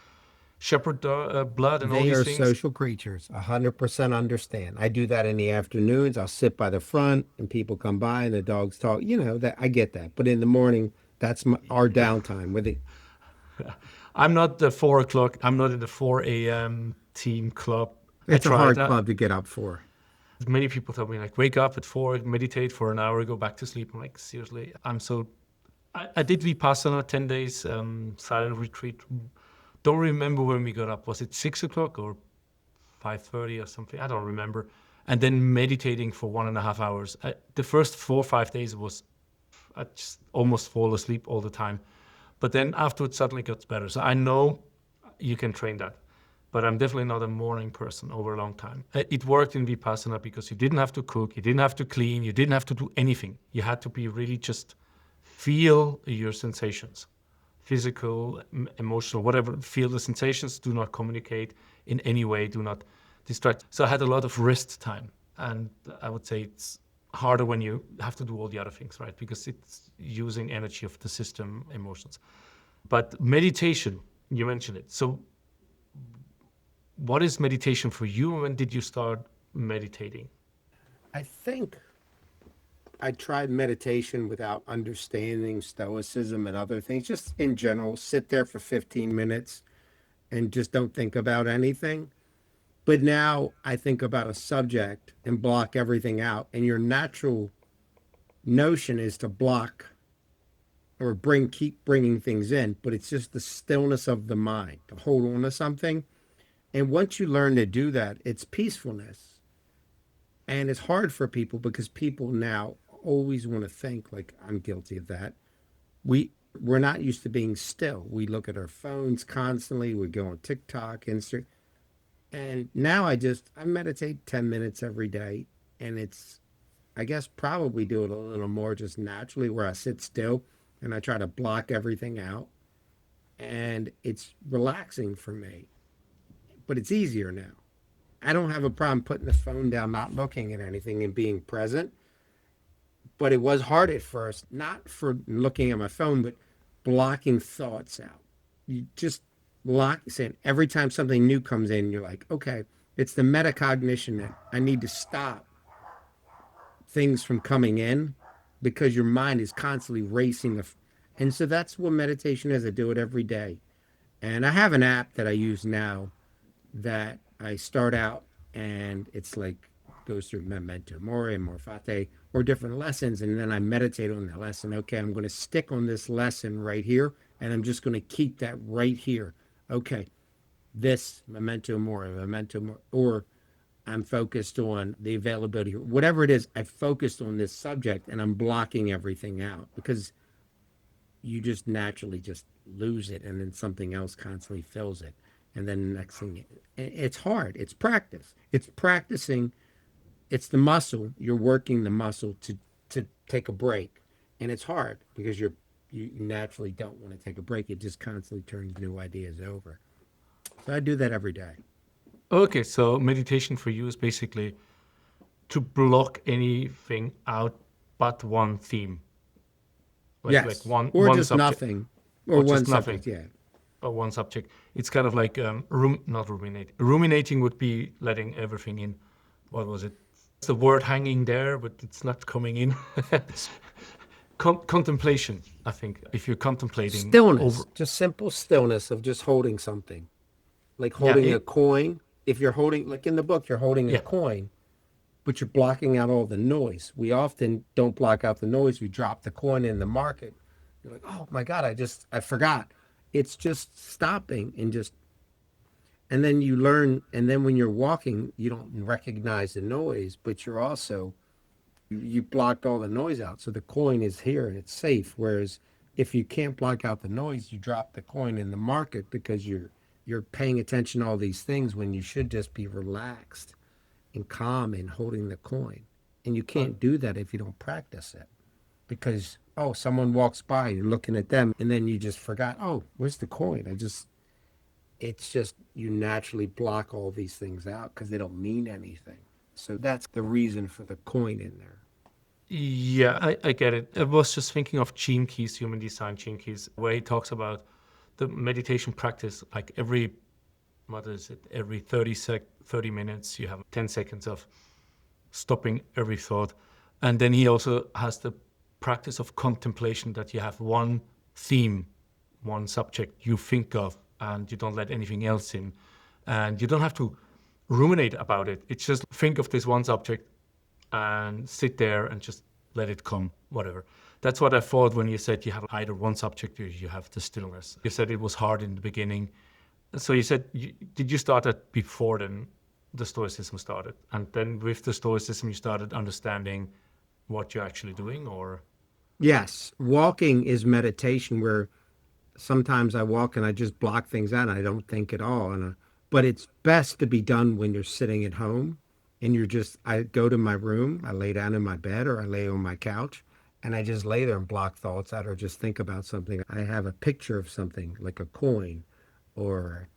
shepherd blood, and all They these are things. social creatures. 100% understand. I do that in the afternoons. I'll sit by the front and people come by and the dogs talk. You know that I get that. But in the morning, that's our downtime with it. I'm not the 4 o'clock. I'm not in the 4 a.m. team club. It's I a hard tried that. club to get up for. Many people tell me like, wake up at 4, meditate for an hour, go back to sleep. I'm like, seriously, I did Vipassana 10 days, silent retreat. Don't remember when we got up. Was it 6 o'clock or 5:30 or something? I don't remember. And then meditating for 1.5 hours. The first 4 or 5 days I just almost fall asleep all the time. But then afterwards suddenly got better. So I know you can train that. But I'm definitely not a morning person over a long time. It worked in Vipassana because you didn't have to cook, you didn't have to clean, you didn't have to do anything. You had to be really just feel your sensations, physical, emotional, whatever. Feel the sensations, do not communicate in any way, do not distract. So I had a lot of rest time. And I would say it's harder when you have to do all the other things, right? Because it's using energy of the system, emotions. But meditation, you mentioned it. So what is meditation for you? When did you start meditating? I think I tried meditation without understanding stoicism and other things. Just in general, sit there for 15 minutes and just don't think about anything. But now I think about a subject and block everything out. And your natural notion is to block or keep bringing things in, but it's just the stillness of the mind to hold on to something. And once you learn to do that, it's peacefulness. And it's hard for people because people now always want to think, like I'm guilty of that. We're not used to being still. We look at our phones constantly. We go on TikTok, Instagram. And now I meditate 10 minutes every day. And I guess probably do it a little more just naturally where I sit still and I try to block everything out. And it's relaxing for me, but it's easier now. I don't have a problem putting the phone down, not looking at anything and being present. But it was hard at first, not for looking at my phone, but blocking thoughts out. You just saying every time something new comes in, you're like, okay, it's the metacognition that I need to stop things from coming in because your mind is constantly racing. And so that's what meditation is. I do it every day. And I have an app that I use now that I start out and it's like goes through Memento Mori, Amor Fati, or different lessons. And then I meditate on that lesson. Okay, I'm going to stick on this lesson right here And I'm just going to keep that right here. Okay, this memento mori, or I'm focused on the availability, whatever it is, I focused on this subject and I'm blocking everything out because you just naturally just lose it and then something else constantly fills it. And then the next thing, it's hard. It's practice. It's practicing. It's the muscle. You're working the muscle to take a break. And it's hard because you naturally don't want to take a break. It just constantly turns new ideas over. So I do that every day. Okay, so meditation for you is basically to block anything out but one theme. Yes. Like one or one just subject. nothing. Or Or one just nothing. subject, yeah. Or one subject. It's kind of like not ruminate. Ruminating would be letting everything in. What was it? It's the word hanging there, but it's not coming in. Contemplation, I think. If you're contemplating Stillness. Just simple stillness of just holding something. Like holding a coin. If you're holding, like in the book, you're holding a coin, but you're blocking out all the noise. We often don't block out the noise. We drop the coin in the market. You're like, oh my God, I forgot. It's just stopping and then you learn. And then when you're walking, you don't recognize the noise, but you're also, you blocked all the noise out. So the coin is here and it's safe. Whereas if you can't block out the noise, you drop the coin in the market because you're paying attention to all these things when you should just be relaxed and calm and holding the coin. And you can't do that if you don't practice it. Because, oh, someone walks by, you're looking at them, and then you just forgot, oh, where's the coin? It's just, you naturally block all these things out because they don't mean anything. So that's the reason for the coin in there. Yeah, I get it. I was just thinking of Gene Keys, Human Design Gene Keys, where he talks about the meditation practice, like every 30 minutes, you have 10 seconds of stopping every thought. And then he also has the practice of contemplation, that you have one theme, one subject you think of, and you don't let anything else in. And you don't have to ruminate about it. It's just think of this one subject and sit there and just let it come, whatever. That's what I thought when you said you have either one subject or you have the stillness. You said it was hard in the beginning. So you said, did you start that before then the Stoicism started? And then with the Stoicism, you started understanding what you're actually doing, or? Yes. Walking is meditation, where sometimes I walk and I just block things out and I don't think at all. But it's best to be done when you're sitting at home and I go to my room, I lay down in my bed or I lay on my couch and I just lay there and block thoughts out or just think about something. I have a picture of something like a coin or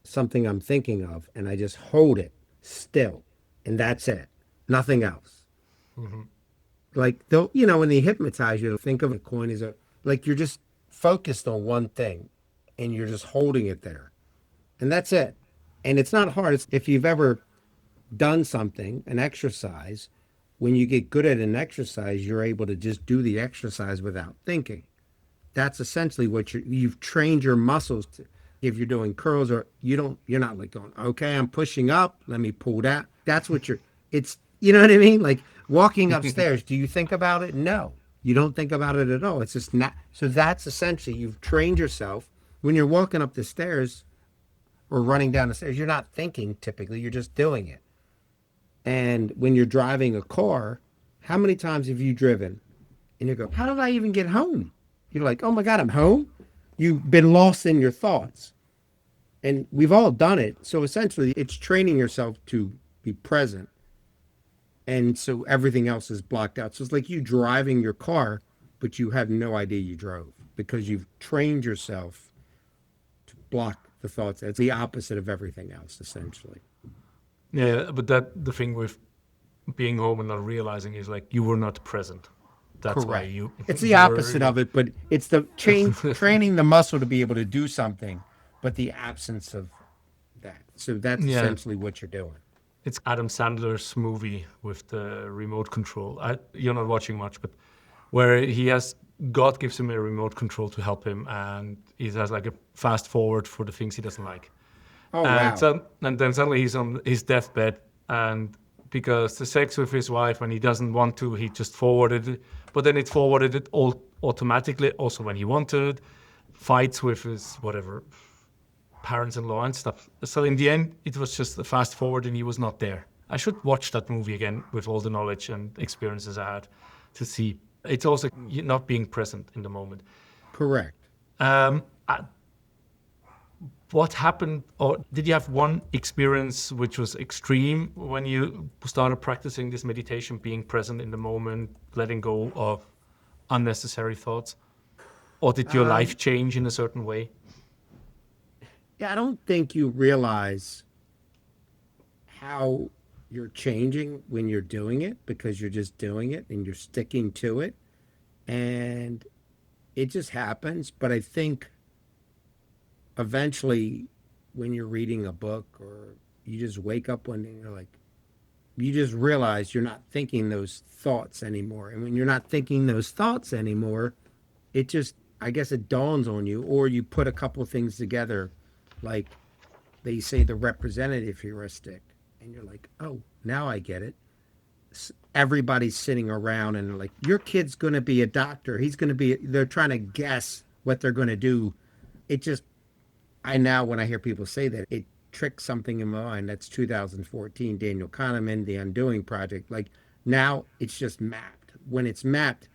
something I'm thinking of, and I just hold it still, and that's it. Nothing else. Mm-hmm. Like, when they hypnotize you, think of a coin as like you're just focused on one thing and you're just holding it there. And that's it. And it's not hard. If you've ever done something, an exercise, when you get good at an exercise, you're able to just do the exercise without thinking. That's essentially what you've trained your muscles to. If you're doing curls, or you're not like going, okay, I'm pushing up, let me pull that. That's what it's, you know what I mean? Like walking upstairs, do you think about it? No, you don't think about it at all. It's just not. So that's essentially, you've trained yourself. When you're walking up the stairs or running down the stairs, you're not thinking typically, you're just doing it. And when you're driving a car, how many times have you driven and you go, how did I even get home? You're like, oh my God, I'm home. You've been lost in your thoughts. And we've all done it. So essentially, it's training yourself to be present. And so everything else is blocked out. So it's like you driving your car, but you have no idea you drove because you've trained yourself to block the thoughts. It's the opposite of everything else, essentially. Yeah, but the thing with being home and not realizing is like you were not present. That's why you. It's the opposite of it, but it's the training the muscle to be able to do something, but the absence of that. So that's essentially what you're doing. It's Adam Sandler's movie with the remote control. You're not watching much, but where God gives him a remote control to help him, and he has like a fast forward for the things he doesn't like. Oh, wow. And then suddenly he's on his deathbed, and because the sex with his wife, when he doesn't want to, he just forwarded it. But then it forwarded it all automatically, also when he wanted. fights with his whatever parents-in-law and stuff. So in the end, it was just a fast forward, and he was not there. I should watch that movie again with all the knowledge and experiences I had to see. It's also not being present in the moment. Correct. What happened, or did you have one experience which was extreme when you started practicing this meditation, being present in the moment, letting go of unnecessary thoughts? Or did your life change in a certain way? Yeah, I don't think you realize how you're changing when you're doing it, because you're just doing it and you're sticking to it. And it just happens. But I think eventually, when you're reading a book or you just wake up one day and you're like, you just realize you're not thinking those thoughts anymore. And when you're not thinking those thoughts anymore, it just, I guess it dawns on you, or you put a couple things together, like they say the representative heuristic, and you're like, oh, now I get it. Everybody's sitting around and like, your kid's going to be a doctor. He's going to be, they're trying to guess what they're going to do. It just, now, when I hear people say that, it tricks something in my mind. That's 2014, Daniel Kahneman, The Undoing Project. Like, now it's just mapped. When it's mapped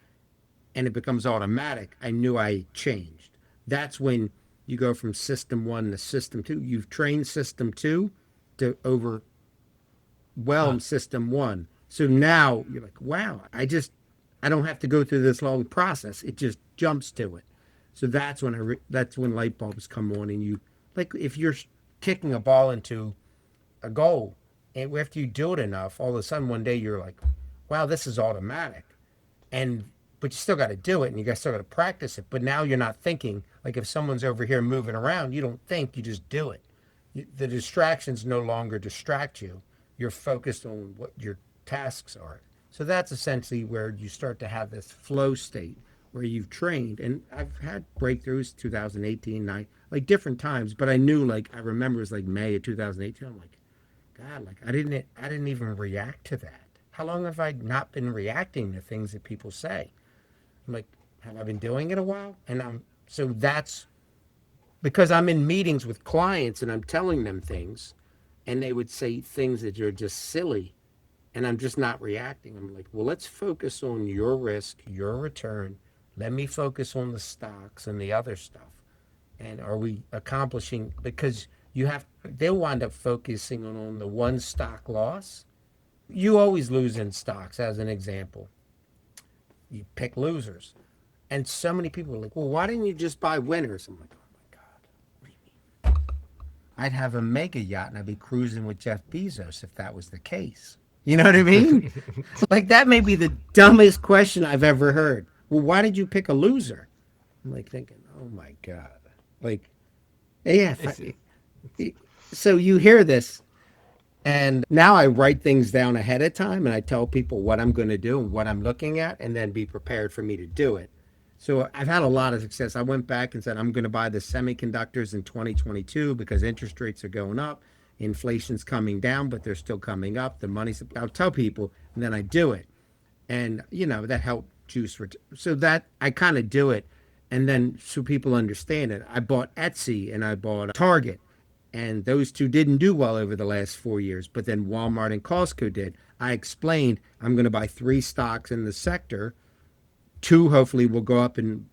and it becomes automatic, I knew I changed. That's when you go from system 1 to system 2. You've trained system 2 to overwhelm system 1. So now you're like, wow, I don't have to go through this long process. It just jumps to it. So that's when that's when light bulbs come on, and you, like, if you're kicking a ball into a goal, and after you do it enough, all of a sudden one day you're like, wow, this is automatic. But you still got to do it, and you still got to practice it. But now you're not thinking. Like, if someone's over here moving around, you don't think, you just do it. The distractions no longer distract you. You're focused on what your tasks are. So that's essentially where you start to have this flow state where you've trained. And I've had breakthroughs 2018, like different times, but I knew, like, I remember it was like May of 2018. I'm like, God, like I didn't even react to that. How long have I not been reacting to things that people say? I'm like, have I been doing it a while? And so that's because I'm in meetings with clients and I'm telling them things, and they would say things that are just silly, and I'm just not reacting. I'm like, well, let's focus on your risk, your return. Let me focus on the stocks and the other stuff. And are we accomplishing, because they'll wind up focusing on the one stock loss. You always lose in stocks, as an example. You pick losers. And so many people are like, well, why didn't you just buy winners? I'm like, oh my God, what do you mean? I'd have a mega yacht and I'd be cruising with Jeff Bezos if that was the case. You know what I mean? Like, that may be the dumbest question I've ever heard. Well, why did you pick a loser? I'm like thinking, oh my God. Like, yeah. So you hear this, and now I write things down ahead of time, and I tell people what I'm going to do and what I'm looking at, and then be prepared for me to do it. So I've had a lot of success. I went back and said, I'm going to buy the semiconductors in 2022 because interest rates are going up. Inflation's coming down, but they're still coming up. The money's, I'll tell people, and then I do it. And, that helped juice. So that I kind of do it. And then so people understand it. I bought Etsy and I bought Target. And those two didn't do well over the last 4 years. But then Walmart and Costco did. I explained, I'm going to buy 3 stocks in the sector. 2 hopefully will go up, and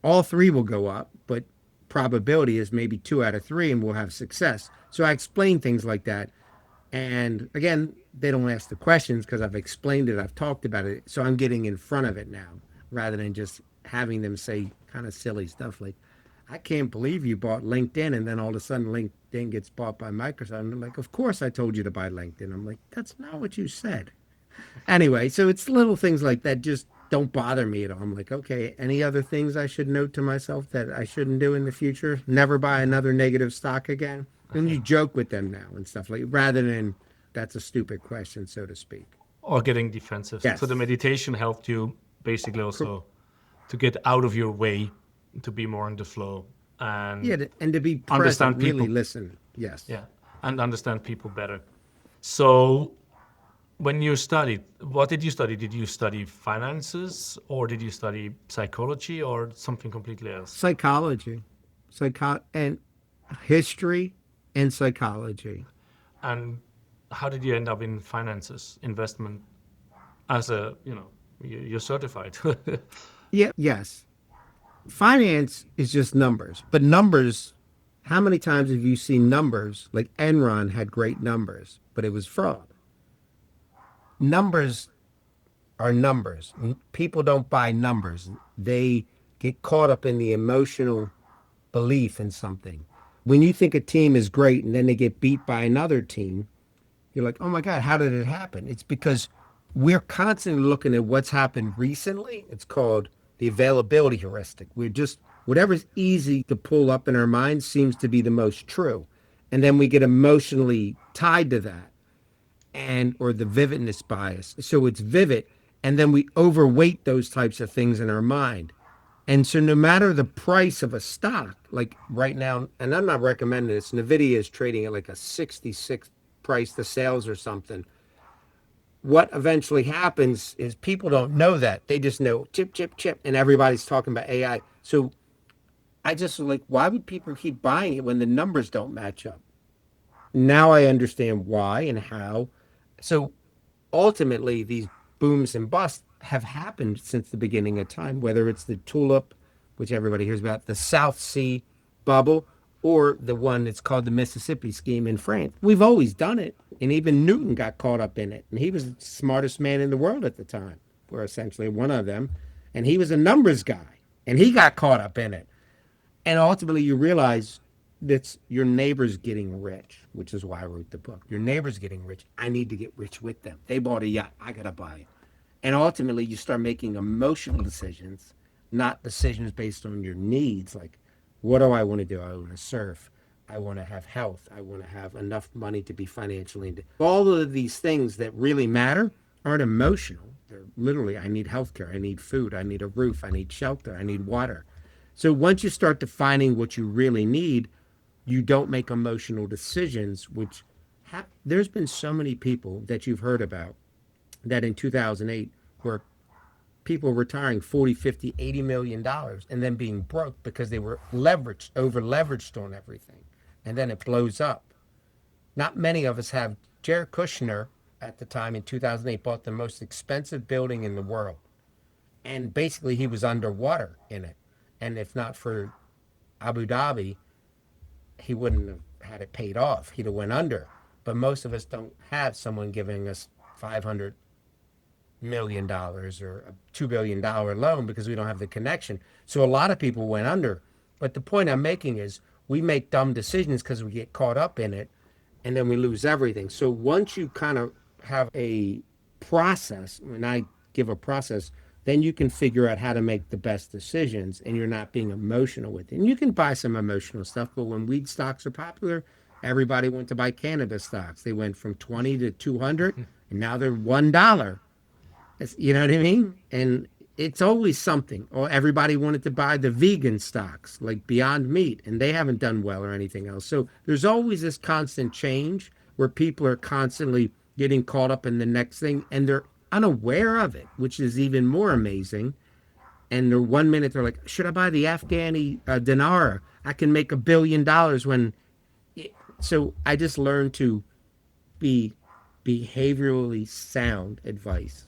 all 3 will go up. But probability is maybe 2 out of 3 and we'll have success. So I explain things like that. And again, they don't ask the questions because I've explained it. I've talked about it. So I'm getting in front of it now rather than just having them say kind of silly stuff like, I can't believe you bought LinkedIn, and then all of a sudden LinkedIn gets bought by Microsoft. And they're like, of course I told you to buy LinkedIn. I'm like, that's not what you said. Anyway, so it's little things like that just don't bother me at all. I'm like, okay, any other things I should note to myself that I shouldn't do in the future? Never buy another negative stock again. And you joke with them now and stuff like, rather than that's a stupid question, so to speak. Or getting defensive. Yes. So the meditation helped you basically also to get out of your way, to be more in the flow, and and to be present, understand people. really listen. Yes. Yeah, and understand people better. So when you studied, what did you study? Did you study finances, or did you study psychology, or something completely else? Psychology. and history and psychology. And how did you end up in finances, investment, as a, you're certified? Yeah, yes. Finance is just numbers, but numbers, how many times have you seen numbers? Like Enron had great numbers, but it was fraud. Numbers are numbers. People don't buy numbers. They get caught up in the emotional belief in something. When you think a team is great and then they get beat by another team, you're like, oh my God, how did it happen? It's because we're constantly looking at what's happened recently. It's called the availability heuristic. We're just, whatever's easy to pull up in our minds seems to be the most true. And then we get emotionally tied to that, and or the vividness bias. So it's vivid, and then we overweight those types of things in our mind. And so no matter the price of a stock, like right now, and I'm not recommending this, NVIDIA is trading at like a 66 price to sales or something. What eventually happens is people don't know that. They just know chip, chip, chip, and everybody's talking about AI. So I just was like, why would people keep buying it when the numbers don't match up? Now I understand why and how. So ultimately, these booms and busts have happened since the beginning of time, whether it's the tulip, which everybody hears about, the South Sea bubble, or the one that's called the Mississippi scheme in France. We've always done it. And even Newton got caught up in it. And he was the smartest man in the world at the time, or essentially one of them. And he was a numbers guy. And he got caught up in it. And ultimately, you realize that your neighbor's getting rich, which is why I wrote the book. Your neighbor's getting rich. I need to get rich with them. They bought a yacht. I got to buy it. And ultimately, you start making emotional decisions, not decisions based on your needs. Like, what do I want to do? I want to surf. I want to have health. I want to have enough money to be financially. All of these things that really matter aren't emotional. They're literally, I need healthcare. I need food. I need a roof. I need shelter. I need water. So once you start defining what you really need, you don't make emotional decisions, which there's been so many people that you've heard about that in 2008 were people retiring 40, 50, 80 million dollars and then being broke because they were leveraged, over leveraged on everything. And then it blows up. Not many of us have. Jared Kushner at the time in 2008 bought the most expensive building in the world. And basically he was underwater in it. And if not for Abu Dhabi, he wouldn't have had it paid off. He'd have went under. But most of us don't have someone giving us $500 million or a $2 billion loan because we don't have the connection. So a lot of people went under. But the point I'm making is we make dumb decisions because we get caught up in it and then we lose everything. So once you kind of have a process, when I give a process, then you can figure out how to make the best decisions and you're not being emotional with it. And you can buy some emotional stuff, but when weed stocks are popular, everybody went to buy cannabis stocks. They went from 20 to 200 and now they're $1. You know what I mean? And it's always something. Or everybody wanted to buy the vegan stocks like Beyond Meat and they haven't done well or anything else. So there's always this constant change where people are constantly getting caught up in the next thing and they're unaware of it, which is even more amazing. And they're 1 minute they're like, should I buy the Afghani dinar? I can make $1 billion when. So I just learned to be behaviorally sound advice.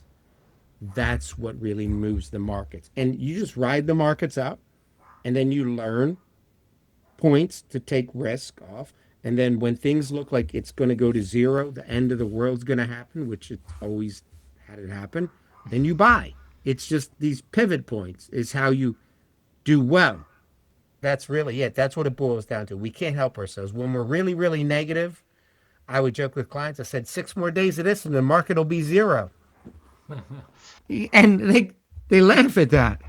That's what really moves the markets. And you just ride the markets out and then you learn points to take risk off. And then when things look like it's going to go to zero, the end of the world's going to happen, which it's always had it happen, then you buy. It's just these pivot points is how you do well. That's really it. That's what it boils down to. We can't help ourselves. When we're really, really negative, I would joke with clients, I said, 6 more days of this and the market will be zero. And they laugh at that.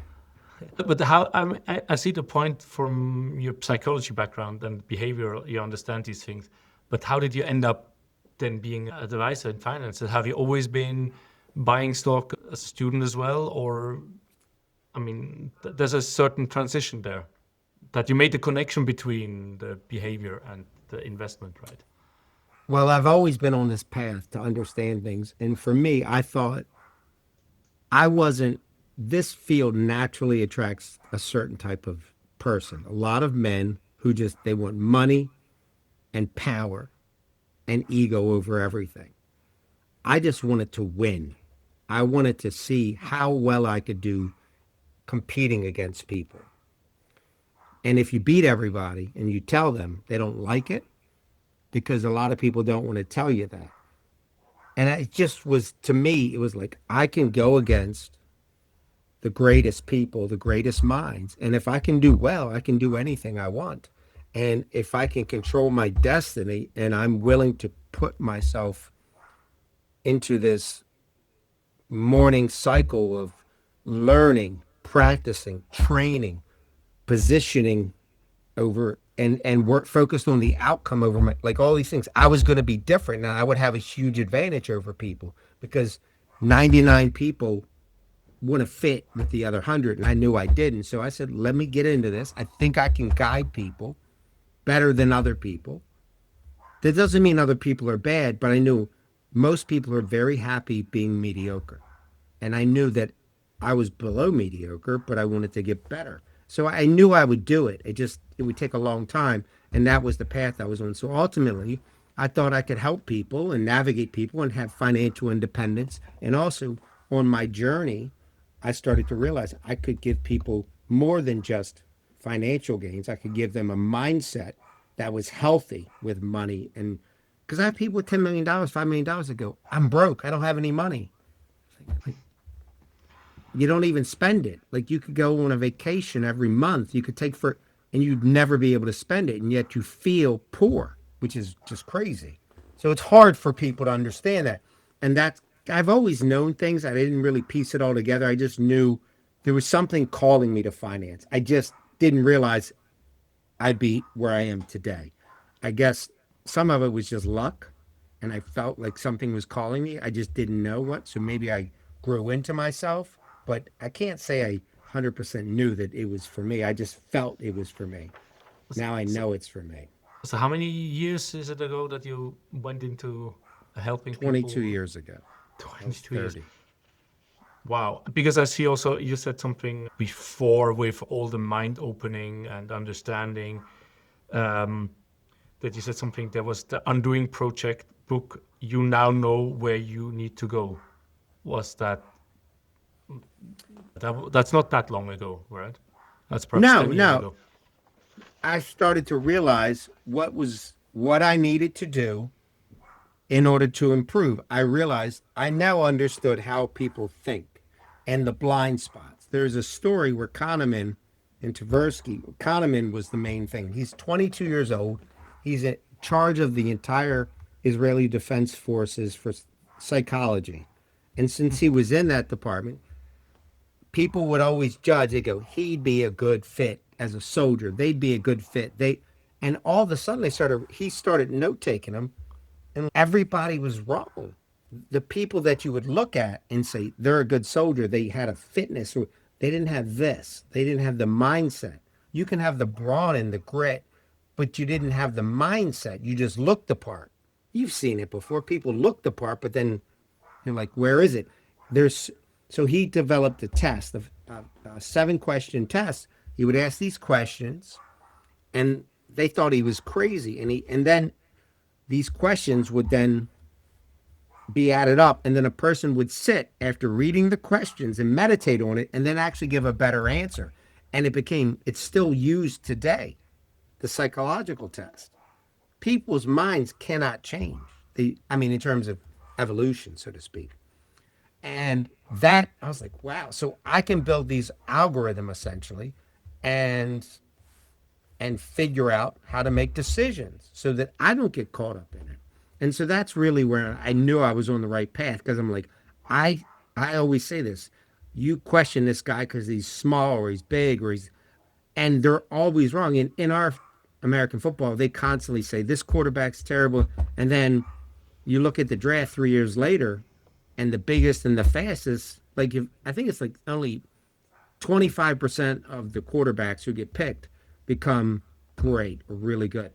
But how I see the point from your psychology background and behavioral, you understand these things. But how did you end up then being an advisor in finance? Have you always been buying stock as a student as well? Or, I mean, there's a certain transition there that you made the connection between the behavior and the investment, right? Well, I've always been on this path to understand things. And for me, I thought this field naturally attracts a certain type of person. A lot of men who just, they want money and power and ego over everything. I just wanted to win. I wanted to see how well I could do competing against people. And if you beat everybody and you tell them, they don't like it, because a lot of people don't want to tell you that. And it just was, to me, it was like, I can go against the greatest people, the greatest minds. And if I can do well, I can do anything I want. And if I can control my destiny, and I'm willing to put myself into this morning cycle of learning, practicing, training, positioning over, and work focused on the outcome over my, like all these things, I was going to be different. And I would have a huge advantage over people, because 99 people want to fit with the other 100. And I knew I didn't. So I said, let me get into this. I think I can guide people better than other people. That doesn't mean other people are bad, but I knew most people are very happy being mediocre. And I knew that I was below mediocre, but I wanted to get better. So I knew I would do it. It would take a long time. And that was the path I was on. So ultimately, I thought I could help people and navigate people and have financial independence. And also on my journey, I started to realize I could give people more than just financial gains. I could give them a mindset that was healthy with money. And because I have people with $10 million, $5 million that go, I'm broke. I don't have any money. Like, you don't even spend it. Like, you could go on a vacation every month. You could take and you'd never be able to spend it. And yet you feel poor, which is just crazy. So it's hard for people to understand that. And I've always known things. I didn't really piece it all together. I just knew there was something calling me to finance. I just didn't realize I'd be where I am today. I guess some of it was just luck, and I felt like something was calling me. I just didn't know what. So maybe I grew into myself, but I can't say I 100% knew that it was for me. I just felt it was for me. Now I know it's for me. So how many years is it ago that you went into helping 22 people? years ago. I was 22 years. 30. Wow. Because I see also you said something before with all the mind opening and understanding, that you said something, there was the Undoing Project book. You now know where you need to go. Was that's not that long ago, right? That's perhaps 10 years No. ago. I started to realize what I needed to do in order to improve. I realized I now understood how people think and the blind spots. There's a story where Kahneman and Tversky, Kahneman was the main thing. He's 22 years old. He's in charge of the entire Israeli Defense Forces for psychology. And since he was in that department, people would always judge. They go, he'd be a good fit as a soldier. They'd be a good fit. And all of a sudden he started note taking them, and everybody was wrong. The people that you would look at and say they're a good soldier, they had a fitness, or they didn't have this. They didn't have the mindset. You can have the brawn and the grit, but you didn't have the mindset. You just looked the part. You've seen it before. People look the part, but then you're like, where is it? So he developed a test, a 7-question test. He would ask these questions, and they thought he was crazy. And then these questions would then be added up, and then a person would sit after reading the questions and meditate on it, and then actually give a better answer. And it's still used today, the psychological test. People's minds cannot change. In terms of evolution, so to speak. And that, I was like, wow. So I can build these algorithms essentially and figure out how to make decisions so that I don't get caught up in it. And so that's really where I knew I was on the right path, because I'm like, I always say this, you question this guy because he's small or he's big and they're always wrong. In our American football, they constantly say this quarterback's terrible. And then you look at the draft 3 years later, and the biggest and the fastest, I think it's like only 25% of the quarterbacks who get picked become great or really good.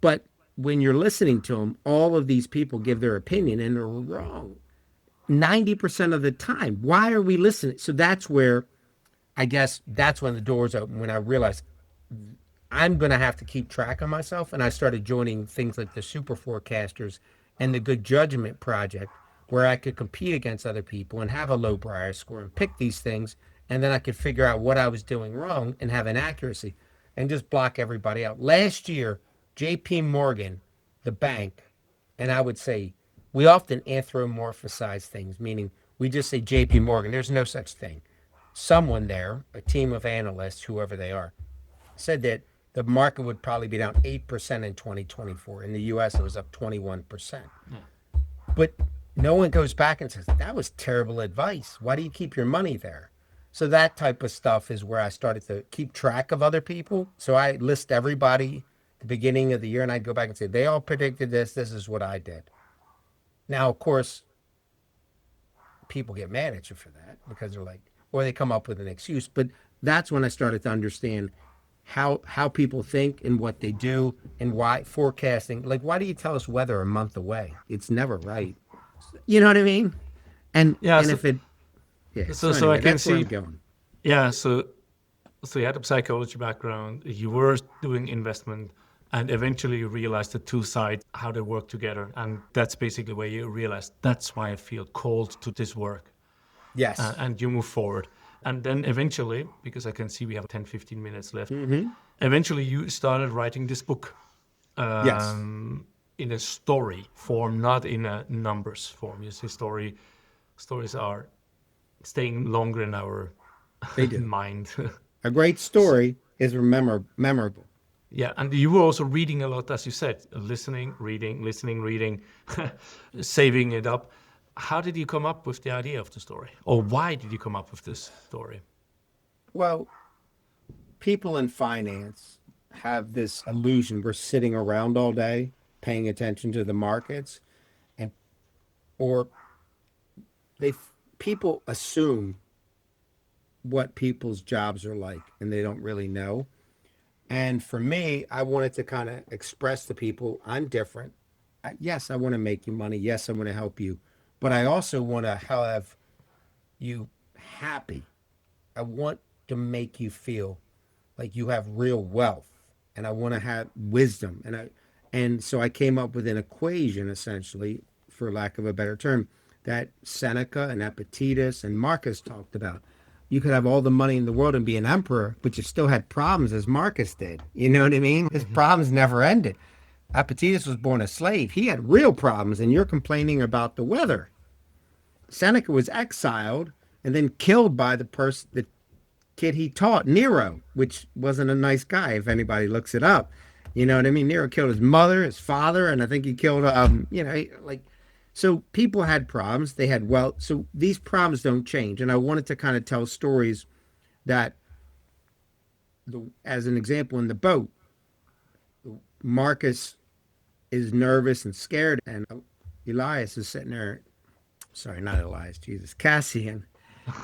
But when you're listening to them, all of these people give their opinion and they're wrong 90% of the time. Why are we listening? So that's where I guess that's when the doors open, when I realized I'm going to have to keep track of myself. And I started joining things like the Super Forecasters and the Good Judgment Project, where I could compete against other people and have a low Brier score and pick these things. And then I could figure out what I was doing wrong and have an accuracy and just block everybody out. Last year, JP Morgan, the bank, and I would say we often anthropomorphize things, meaning we just say JP Morgan. There's no such thing. Someone there, a team of analysts, whoever they are, said that the market would probably be down 8% in 2024. In the US, it was up 21%. But no one goes back and says, that was terrible advice. Why do you keep your money there? So that type of stuff is where I started to keep track of other people. So I list everybody at the beginning of the year and I'd go back and say, they all predicted this. This is what I did. Now, of course, people get mad at you for that because they're like, or they come up with an excuse. But that's when I started to understand how people think and what they do and why forecasting. Like, why do you tell us weather a month away? It's never right. You know what I mean? And Yeah, and so- if it, yeah. so anyway, I can that's where see- I'm going. Yeah, so you had a psychology background, you were doing investment, and eventually you realized the two sides, how they work together. And that's basically where you realized that's why I feel called to this work. Yes. And you move forward. And then eventually, because I can see we have 10, 15 minutes left, Mm-hmm. eventually you started writing this book Yes. in a story form, not in a numbers form. You see, stories are staying longer in our They do. mind. A great story is memorable. Yeah, and you were also reading a lot, as you said, listening, reading, saving it up. How did you come up with the idea of the story? Or why did you come up with this story? Well, people in finance have this illusion we're sitting around all day paying attention to the markets, and or they people assume what people's jobs are like and they don't really know. And for me, I wanted to kind of express to people I'm different. Yes, I want to make you money. Yes, I want to help you, but I also want to have you happy. I want to make you feel like you have real wealth, and I want to have wisdom. And so I came up with an equation, essentially, for lack of a better term, that Seneca and Epictetus and Marcus talked about. You could have all the money in the world and be an emperor, but you still had problems, as Marcus did. You know what I mean? His problems never ended. Epictetus was born a slave. He had real problems, and you're complaining about the weather. Seneca was exiled and then killed by the kid he taught, Nero, which wasn't a nice guy if anybody looks it up. You know what I mean? Nero killed his mother, his father, and I think he killed, so people had problems. They had wealth. So these problems don't change. And I wanted to kind of tell stories that, as an example, in the boat, Marcus is nervous and scared, and Elias is sitting there. Sorry, not Elias, Jesus. Cassian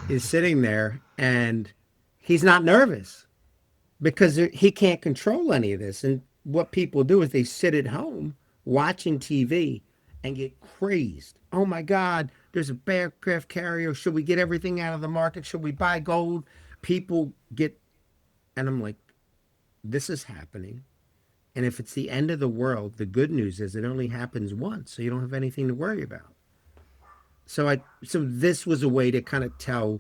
is sitting there, and he's not nervous because he can't control any of this. And what people do is they sit at home watching TV and get crazed. Oh my God, there's a aircraft carrier. Should we get everything out of the market? Should we buy gold? People get, and I'm like, this is happening. And if it's the end of the world, the good news is it only happens once, so you don't have anything to worry about. So this was a way to kind of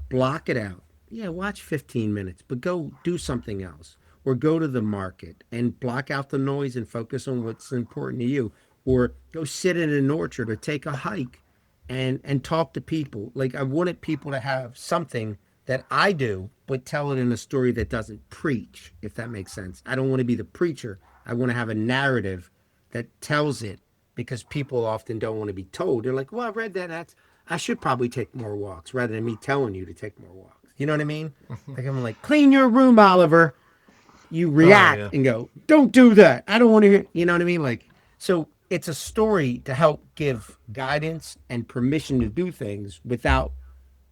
block it out. Yeah, watch 15 minutes, but go do something else. Or go to the market and block out the noise and focus on what's important to you. Or go sit in an orchard or take a hike and talk to people. Like, I wanted people to have something that I do, but tell it in a story that doesn't preach, if that makes sense. I don't want to be the preacher. I want to have a narrative that tells it, because people often don't want to be told. They're like, well, I read that. I should probably take more walks rather than me telling you to take more walks. You know what I mean? Like, I'm like, clean your room, Oliver. You react and go, don't do that. I don't want to hear, you know what I mean? Like, so it's a story to help give guidance and permission to do things without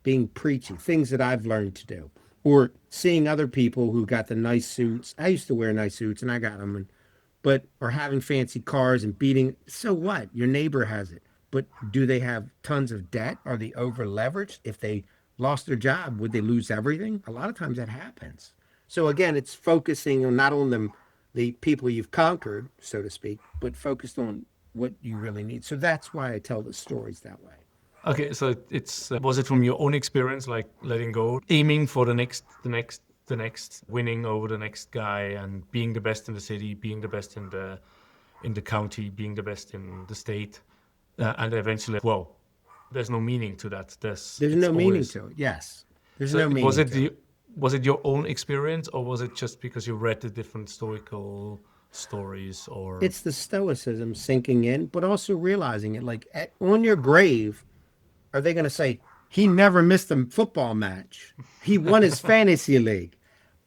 being preachy, things that I've learned to do, or seeing other people who got the nice suits. I used to wear nice suits and I got them, or having fancy cars and beating. So what? Your neighbor has it. But do they have tons of debt? Are they over leveraged? If they lost their job, would they lose everything? A lot of times that happens. So again, it's focusing on not on the people you've conquered, so to speak, but focused on what you really need. So that's why I tell the stories that way. Okay, so it's was it from your own experience, like letting go, aiming for the next, winning over the next guy, and being the best in the city, being the best in the county, being the best in the state, and eventually, whoa, there's no meaning to that. There's it's no meaning always- to it. Yes. There's So no meaning was it to it. was it your own experience, or was it just because you read the different stoical stories, or It's the stoicism sinking in, but also realizing it. Like on your grave, are they going to say, he never missed a football match? He won his fantasy league.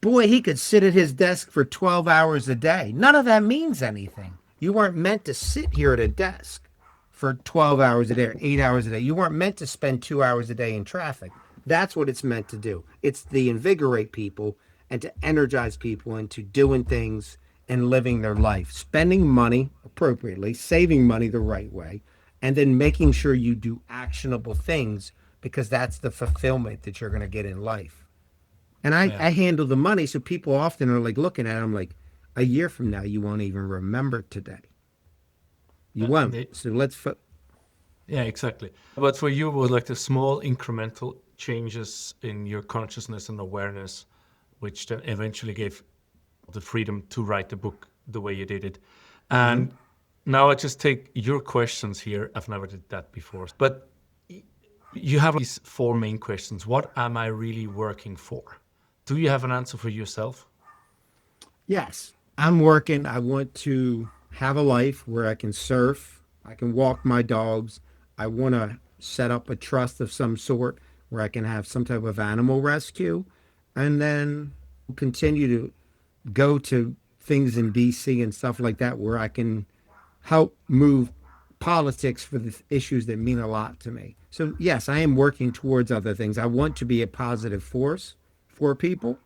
Boy, he could sit at his desk for 12 hours a day. None of that means anything. You weren't meant to sit here at a desk for 12 hours a day or 8 hours a day. You weren't meant to spend 2 hours a day in traffic. That's what it's meant to do. It's to invigorate people and to energize people into doing things and living their life, spending money appropriately, saving money the right way, and then making sure you do actionable things, because that's the fulfillment that you're going to get in life. And I handle the money, so people often are like looking at it, I'm like, a year from now, you won't even remember today. You won't. So yeah, exactly. But for you, it was like the small incremental changes in your consciousness and awareness, which then eventually gave the freedom to write the book the way you did it. And now I just take your questions here. I've never did that before, but you have these four main questions. What am I really working for? Do you have an answer for yourself? Yes, I'm working. I want to have a life where I can surf, I can walk my dogs. I want to set up a trust of some sort where I can have some type of animal rescue, and then continue to go to things in DC and stuff like that where I can help move politics for the issues that mean a lot to me. So yes, I am working towards other things. I want to be a positive force for people.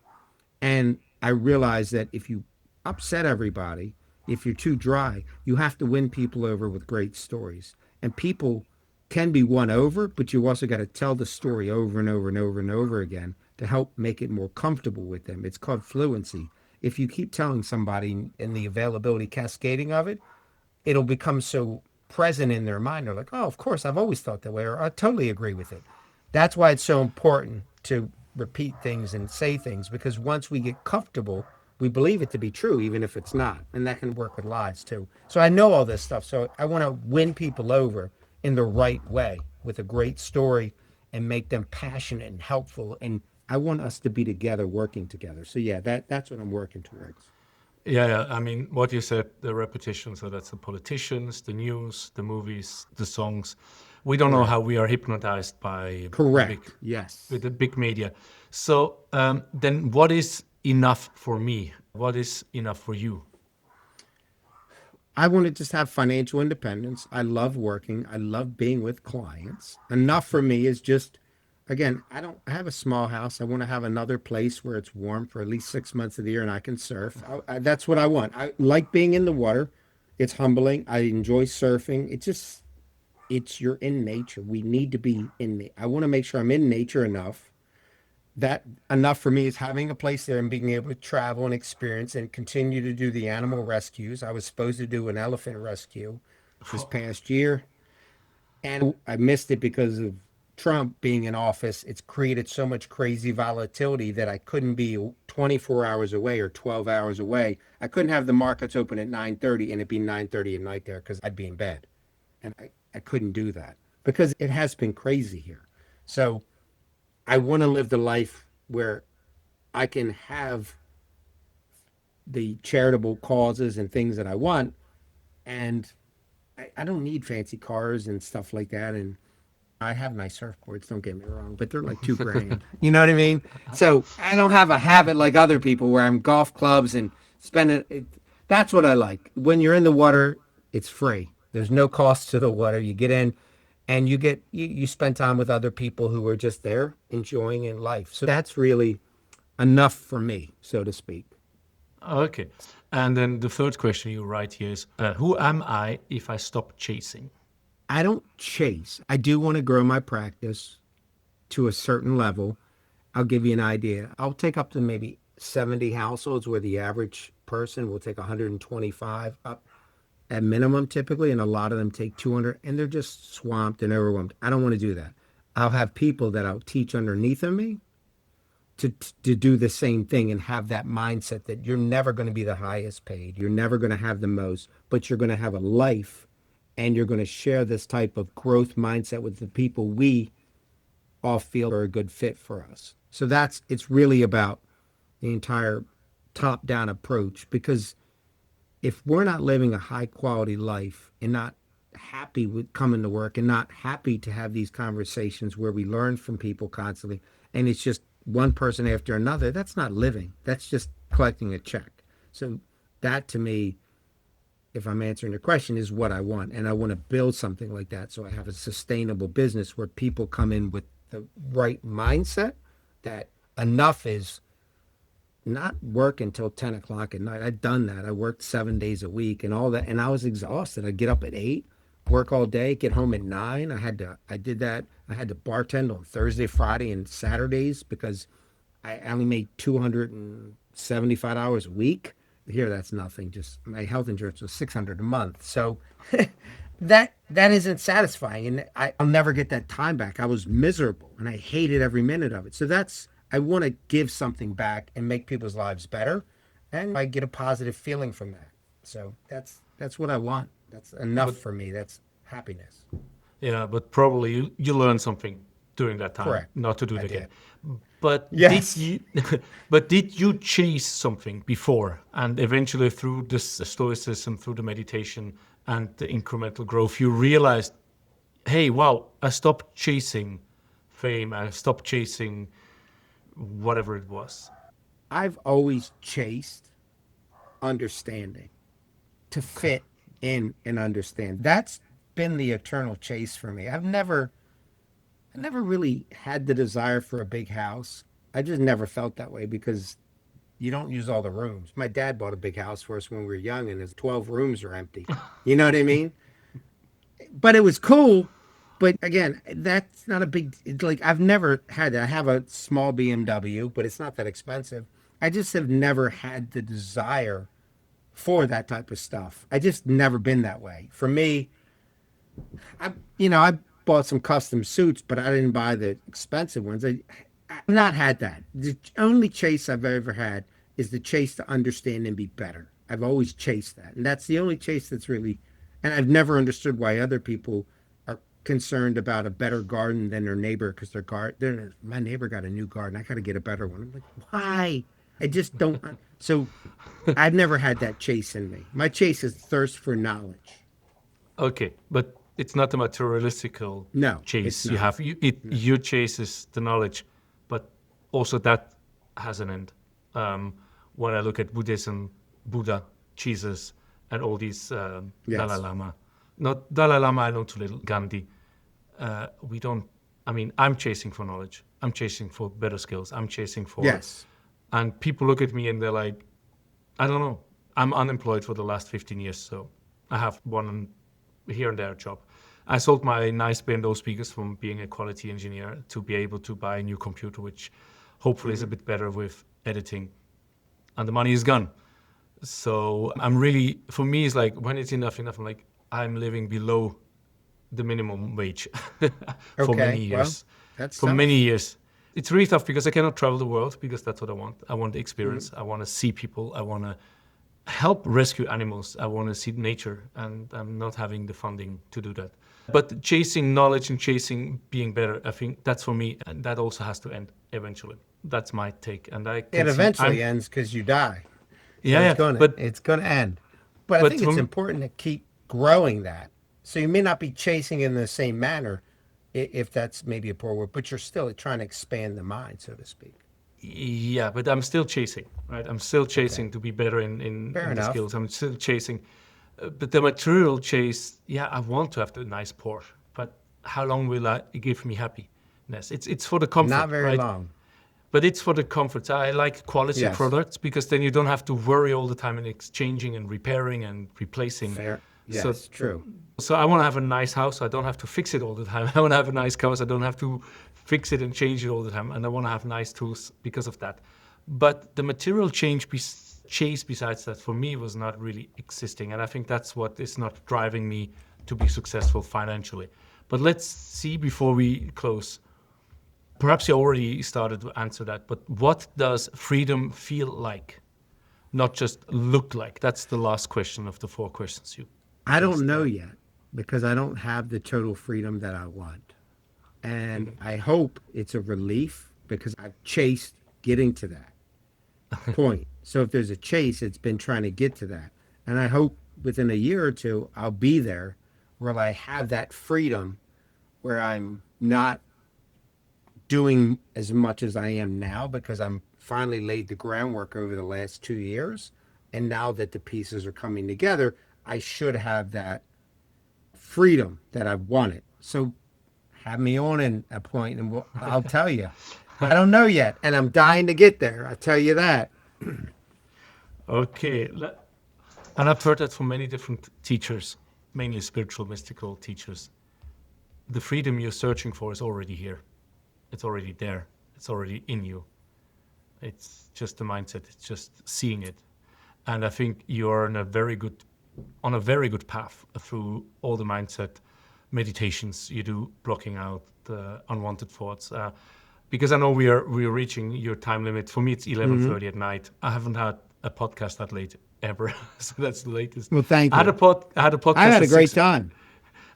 And I realize that if you upset everybody, if you're too dry, you have to win people over with great stories. And people can be won over, but you also got to tell the story over and over and over and over again to help make it more comfortable with them. It's called fluency. If you keep telling somebody in the availability cascading of it, it'll become so present in their mind. They're like, oh, of course, I've always thought that way, or I totally agree with it. That's why it's so important to repeat things and say things, because once we get comfortable, we believe it to be true, even if it's not. And that can work with lies too. So I know all this stuff. So I want to win people over in the right way with a great story and make them passionate and helpful. And I want us to be together, working together. So yeah, that's what I'm working towards. Yeah. I mean, what you said, the repetition, so that's the politicians, the news, the movies, the songs. We don't know how we are hypnotized by Correct. Yes. with the big media. So then what is enough for me? What is enough for you? I want to just have financial independence. I love working. I love being with clients. Enough for me is just, again, I have a small house. I want to have another place where it's warm for at least 6 months of the year and I can surf. That's what I want. I like being in the water. It's humbling. I enjoy surfing. You're in nature. We need to be I want to make sure I'm in nature enough. That enough for me is having a place there and being able to travel and experience and continue to do the animal rescues. I was supposed to do an elephant rescue this past year, and I missed it because of Trump being in office. It's created so much crazy volatility that I couldn't be 24 hours away or 12 hours away. I couldn't have the markets open at 9:30 and it be 9:30 at night there because I'd be in bed. And I couldn't do that because it has been crazy here. So I want to live the life where I can have the charitable causes and things that I want. And I don't need fancy cars and stuff like that. And I have nice surfboards, don't get me wrong, but they're like $2,000. You know what I mean? So I don't have a habit like other people where I'm golf clubs and spending it. That's what I like. When you're in the water, it's free. There's no cost to the water. You get in and you spend time with other people who are just there enjoying in life. So that's really enough for me, so to speak. Okay. And then the third question you write here is, who am I if I stop chasing? I don't chase. I do want to grow my practice. to a certain level. I'll give you an idea. I'll take up to maybe 70 households where the average person will take 125 up at minimum typically, and a lot of them take 200, and they're just swamped and overwhelmed. I don't want to do that. I'll have people that I'll teach underneath of me to do the same thing and have that mindset that you're never going to be the highest paid. You're never going to have the most, but you're going to have a life, and you're going to share this type of growth mindset with the people we all feel are a good fit for us. So it's really about the entire top-down approach, because if we're not living a high-quality life and not happy with coming to work and not happy to have these conversations where we learn from people constantly, and it's just one person after another, that's not living. That's just collecting a check. So that, to me, if I'm answering your question, is what I want. And I want to build something like that so I have a sustainable business where people come in with the right mindset, that enough is not work until 10 o'clock at night. I've done that. I worked 7 days a week and all that, and I was exhausted. I'd get up at 8, work all day, get home at 9. I did that. I had to bartend on Thursday, Friday, and Saturdays because I only made $275 a week. Here, that's nothing. Just my health insurance was $600 a month. So that isn't satisfying, and I'll never get that time back. I was miserable, and I hated every minute of it. So I want to give something back and make people's lives better, and I get a positive feeling from that. So that's what I want. That's enough for me. That's happiness. Yeah, but probably you learned something during that time. Correct. Not to do it I again. did. But Yes. did you chase something before, and eventually through this stoicism, through the meditation and the incremental growth, you realized, hey, wow, I stopped chasing fame. I stopped chasing whatever it was. I've always chased understanding, to fit in and understand. That's been the eternal chase for me. I never really had the desire for a big house. I just never felt that way because you don't use all the rooms. My dad bought a big house for us when we were young, and his 12 rooms are empty. You know what I mean? But it was cool. But again, that's not a big, like, I've never had that. I have a small BMW, but it's not that expensive. I just have never had the desire for that type of stuff. I just never been that way. For me, I bought some custom suits, but I didn't buy the expensive ones. I've not had that. The only chase I've ever had is the chase to understand and be better. I've always chased that. And that's the only chase that's really, and I've never understood why other people are concerned about a better garden than their neighbor, because my neighbor got a new garden. I got to get a better one. I'm like, why? I just don't. So I've never had that chase in me. My chase is thirst for knowledge. Okay, but it's not a materialistical No, chase it's you not. have. Your chase is the knowledge, but also that has an end. When I look at Buddhism, Buddha, Jesus, and all these Yes. Dalai Lama, not Dalai Lama, I know too little. Gandhi, we don't. I mean, I'm chasing for knowledge. I'm chasing for better skills. I'm chasing for. Yes. And people look at me and they're like, I don't know. I'm unemployed for the last 15 years, so I have one here and there job. I sold my nice Bendo speakers from being a quality engineer to be able to buy a new computer, which hopefully is a bit better with editing. And the money is gone. So I'm really, for me, it's like when it's enough, I'm like, I'm living below the minimum wage for many years. That's For tough. many years. It's really tough because I cannot travel the world because that's what I want. I want the experience. I want to see people. I want to help rescue animals. I want to see nature, and I'm not having the funding to do that. But chasing knowledge and chasing being better, I think that's for me, and that also has to end eventually. That's my take. And I can It see- eventually I'm- ends because you die. So Yeah, it's gonna end. But I but think it's from- important to keep growing that. So you may not be chasing in the same manner, if that's maybe a poor word, but you're still trying to expand the mind, so to speak. Yeah, but I'm still chasing, right? I'm still chasing to be better in Fair the enough. skills. I'm still chasing. But the material chase, yeah, I want to have the nice Porsche, but how long will it give me happiness? It's for the comfort, Not very right? long. But it's for the comfort. I like quality Yes. products because then you don't have to worry all the time in exchanging and repairing and replacing. Fair. Yes, true. So I want to have a nice house. So I don't have to fix it all the time. I want to have a nice car. So I don't have to fix it and change it all the time. And I want to have nice tools because of that. But the material chase besides that for me was not really existing. And I think that's what is not driving me to be successful financially. But let's see before we close. Perhaps you already started to answer that. But what does freedom feel like? Not just look like. That's the last question of the 4 questions you. I don't know yet because I don't have the total freedom that I want. And I hope it's a relief because I've chased getting to that point. So if there's a chase, it's been trying to get to that. And I hope within a year or two, I'll be there where I have that freedom where I'm not doing as much as I am now because I'm finally laid the groundwork over the last 2 years. And now that the pieces are coming together, I should have that freedom that I've wanted. So have me on in a point and I'll tell you. I don't know yet. And I'm dying to get there. I tell you that. Okay. And I've heard that from many different teachers, mainly spiritual, mystical teachers. The freedom you're searching for is already here. It's already there. It's already in you. It's just the mindset. It's just seeing it. And I think you're on a very good path through all the mindset meditations you do, blocking out the unwanted thoughts. Because I know we're reaching your time limit. For me, it's 11:30 at night. I haven't had a podcast that late ever, so that's the latest. Well, thank you. I had a podcast. I had a great time.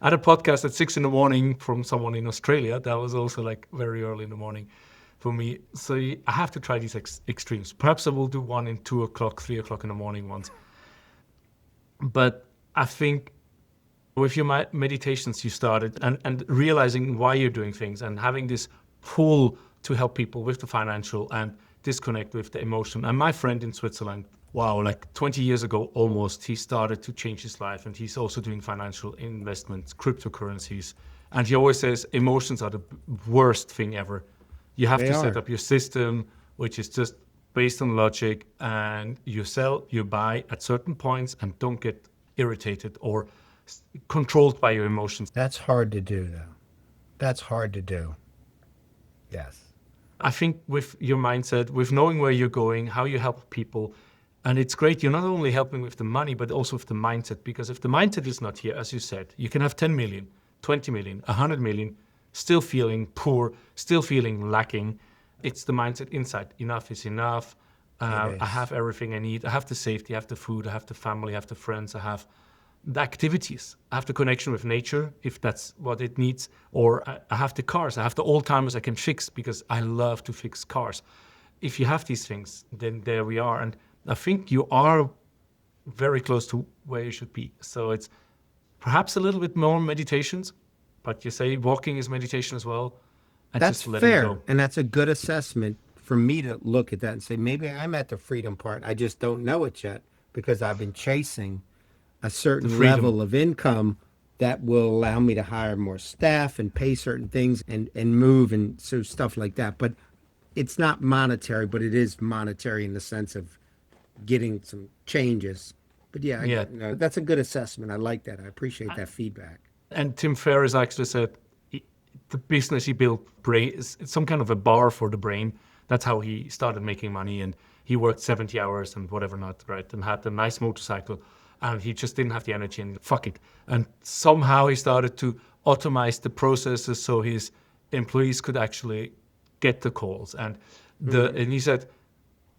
I had a podcast at 6 a.m. from someone in Australia. That was also like very early in the morning for me. So I have to try these extremes. Perhaps I will do one in 2 o'clock, 3 o'clock in the morning once. But I think with your meditations you started and realizing why you're doing things and having this pull to help people with the financial and disconnect with the emotion. And my friend in Switzerland, wow, like 20 years ago almost, he started to change his life and he's also doing financial investments, cryptocurrencies. And he always says emotions are the worst thing ever. You have to set up your system, which is just based on logic, and you sell, you buy at certain points and don't get irritated or controlled by your emotions. That's hard to do, though. That's hard to do. Yes. I think with your mindset, with knowing where you're going, how you help people, and it's great, you're not only helping with the money, but also with the mindset, because if the mindset is not here, as you said, you can have 10 million, 20 million, 100 million, still feeling poor, still feeling lacking. It's the mindset inside. Enough is enough. I have everything I need. I have the safety, I have the food, I have the family, I have the friends, I have the activities. I have the connection with nature, if that's what it needs. Or I have the cars. I have the old timers I can fix because I love to fix cars. If you have these things, then there we are. And I think you are very close to where you should be. So it's perhaps a little bit more meditations, but you say walking is meditation as well. And That's just letting fair. go. And that's a good assessment for me to look at that and say, maybe I'm at the freedom part. I just don't know it yet because I've been chasing a certain level of income that will allow me to hire more staff and pay certain things and move and so stuff like that. But it's not monetary, but it is monetary in the sense of getting some changes. But yeah. That's a good assessment. I like that. I appreciate that feedback. And Tim Ferriss actually said the business he built is some kind of a bar for the brain. That's how he started making money, and he worked 70 hours and whatever not, right? And had a nice motorcycle, and he just didn't have the energy and fuck it. And somehow he started to automate the processes so his employees could actually get the calls. And and he said,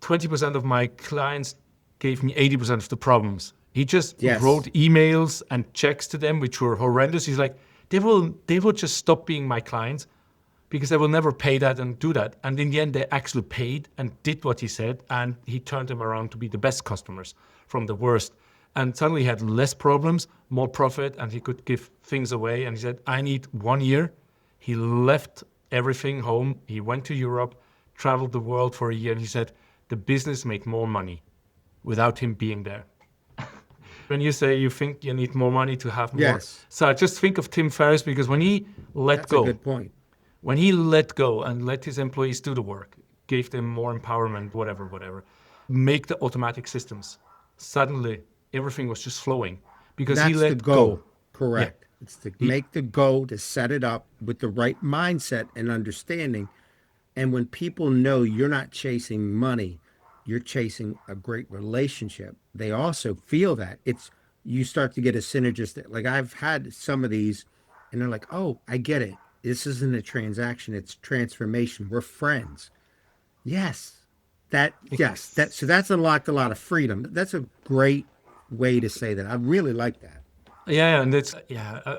20% of my clients gave me 80% of the problems. He just wrote emails and checks to them, which were horrendous. He's like, they will just stop being my clients because they will never pay that and do that. And in the end, they actually paid and did what he said. And he turned them around to be the best customers from the worst. And suddenly he had less problems, more profit, and he could give things away. And he said, I need 1 year. He left everything home. He went to Europe, traveled the world for a year. And he said, the business made more money without him being there. When you say you think you need more money to have more. So I just think of Tim Ferriss because when he let go. That's a good point. When he let go and let his employees do the work, gave them more empowerment, whatever, make the automatic systems, suddenly everything was just flowing because That's he the let goal. go. Correct. It's to make the goal, to set it up with the right mindset and understanding. And when people know you're not chasing money, you're chasing a great relationship, they also feel that. You start to get a synergistic. Like I've had some of these and they're like, oh, I get it. This isn't a transaction, it's transformation. We're friends. Yes. So that's unlocked a lot of freedom. That's a great way to say that. I really like that. Yeah, and it's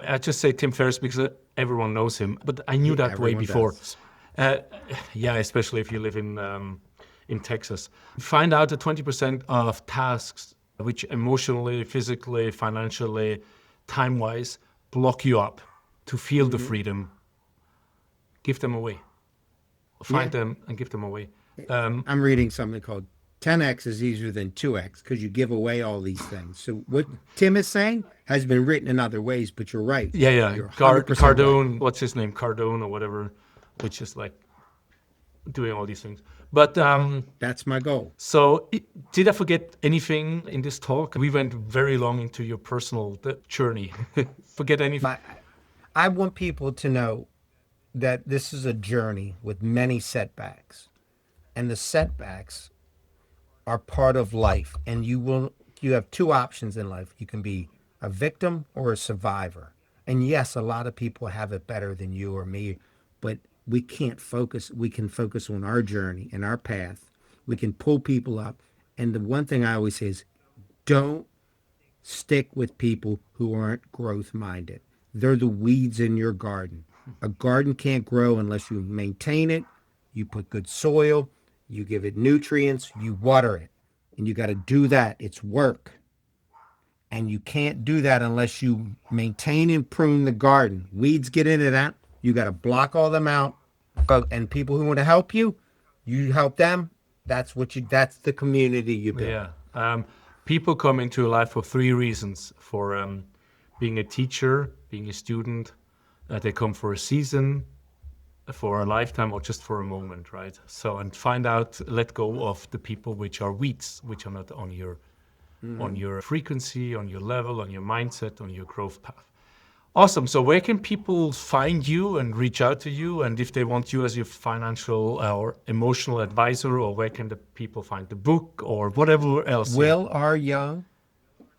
I just say Tim Ferriss because everyone knows him, but I knew that way Everyone before. does. Uh, yeah, especially if you live in Texas. Find out that 20% of tasks which emotionally, physically, financially, time-wise block you up to feel the freedom. Give them away. Find them and give them away. I'm reading something called 10x is easier than 2x because you give away all these things. So what Tim is saying has been written in other ways, but you're right. Yeah. You're 100% right. Cardone, what's his name? Cardone or whatever, which is like doing all these things. But That's my goal. so, did I forget anything in this talk? We went very long into your personal journey. Forget anything? I want people to know that this is a journey with many setbacks, and the setbacks are part of life. And you have two options in life. You can be a victim or a survivor. And yes, a lot of people have it better than you or me, but we can't focus. We can focus on our journey and our path. We can pull people up. And the one thing I always say is don't stick with people who aren't growth minded. They're the weeds in your garden. A garden can't grow unless you maintain it, you put good soil, you give it nutrients, you water it. And you got to do that. It's work. And you can't do that unless you maintain and prune the garden. Weeds get into that. You got to block all them out. And people who want to help you, you help them. That's the community you build. Yeah. People come into your life for three reasons: for being a teacher, being a student. They come for a season, for a lifetime, or just for a moment, right? So, and find out, let go of the people which are weeds, which are not on your frequency, on your level, on your mindset, on your growth path. Awesome. So where can people find you and reach out to you? And if they want you as your financial or emotional advisor, or where can the people find the book or whatever else? Will R. Young,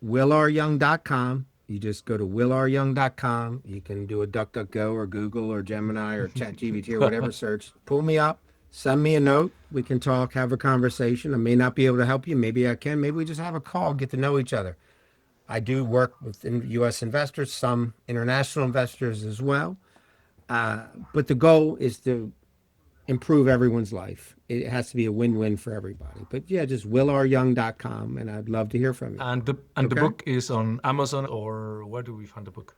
willryoung.com. You just go to willryoung.com. You can do a DuckDuckGo or Google or Gemini or ChatGPT or whatever search. Pull me up, send me a note. We can talk, have a conversation. I may not be able to help you. Maybe I can. Maybe we just have a call, get to know each other. I do work with U.S. investors, some international investors as well. But the goal is to improve everyone's life. It has to be a win-win for everybody. But yeah, just willryoung.com, and I'd love to hear from you. And the book is on Amazon, or where do we find the book?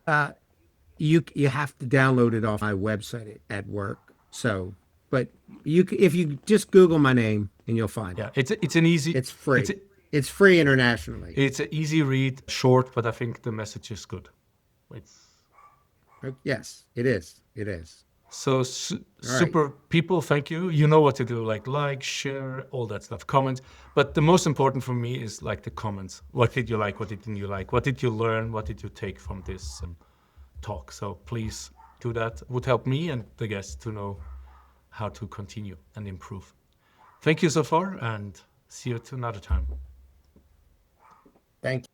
You have to download it off my website at work. So, but if you just Google my name and you'll find it. Yeah, it's an easy. It's free. It's free internationally. It's an easy read, short, but I think the message is good. Yes, it is. It is. So super people, thank you. You know what to do, like, share, all that stuff, comment. But the most important for me is like the comments. What did you like? What didn't you like? What did you learn? What did you take from this talk? So please do that. It would help me and the guests to know how to continue and improve. Thank you so far, and see you to another time. Thank you.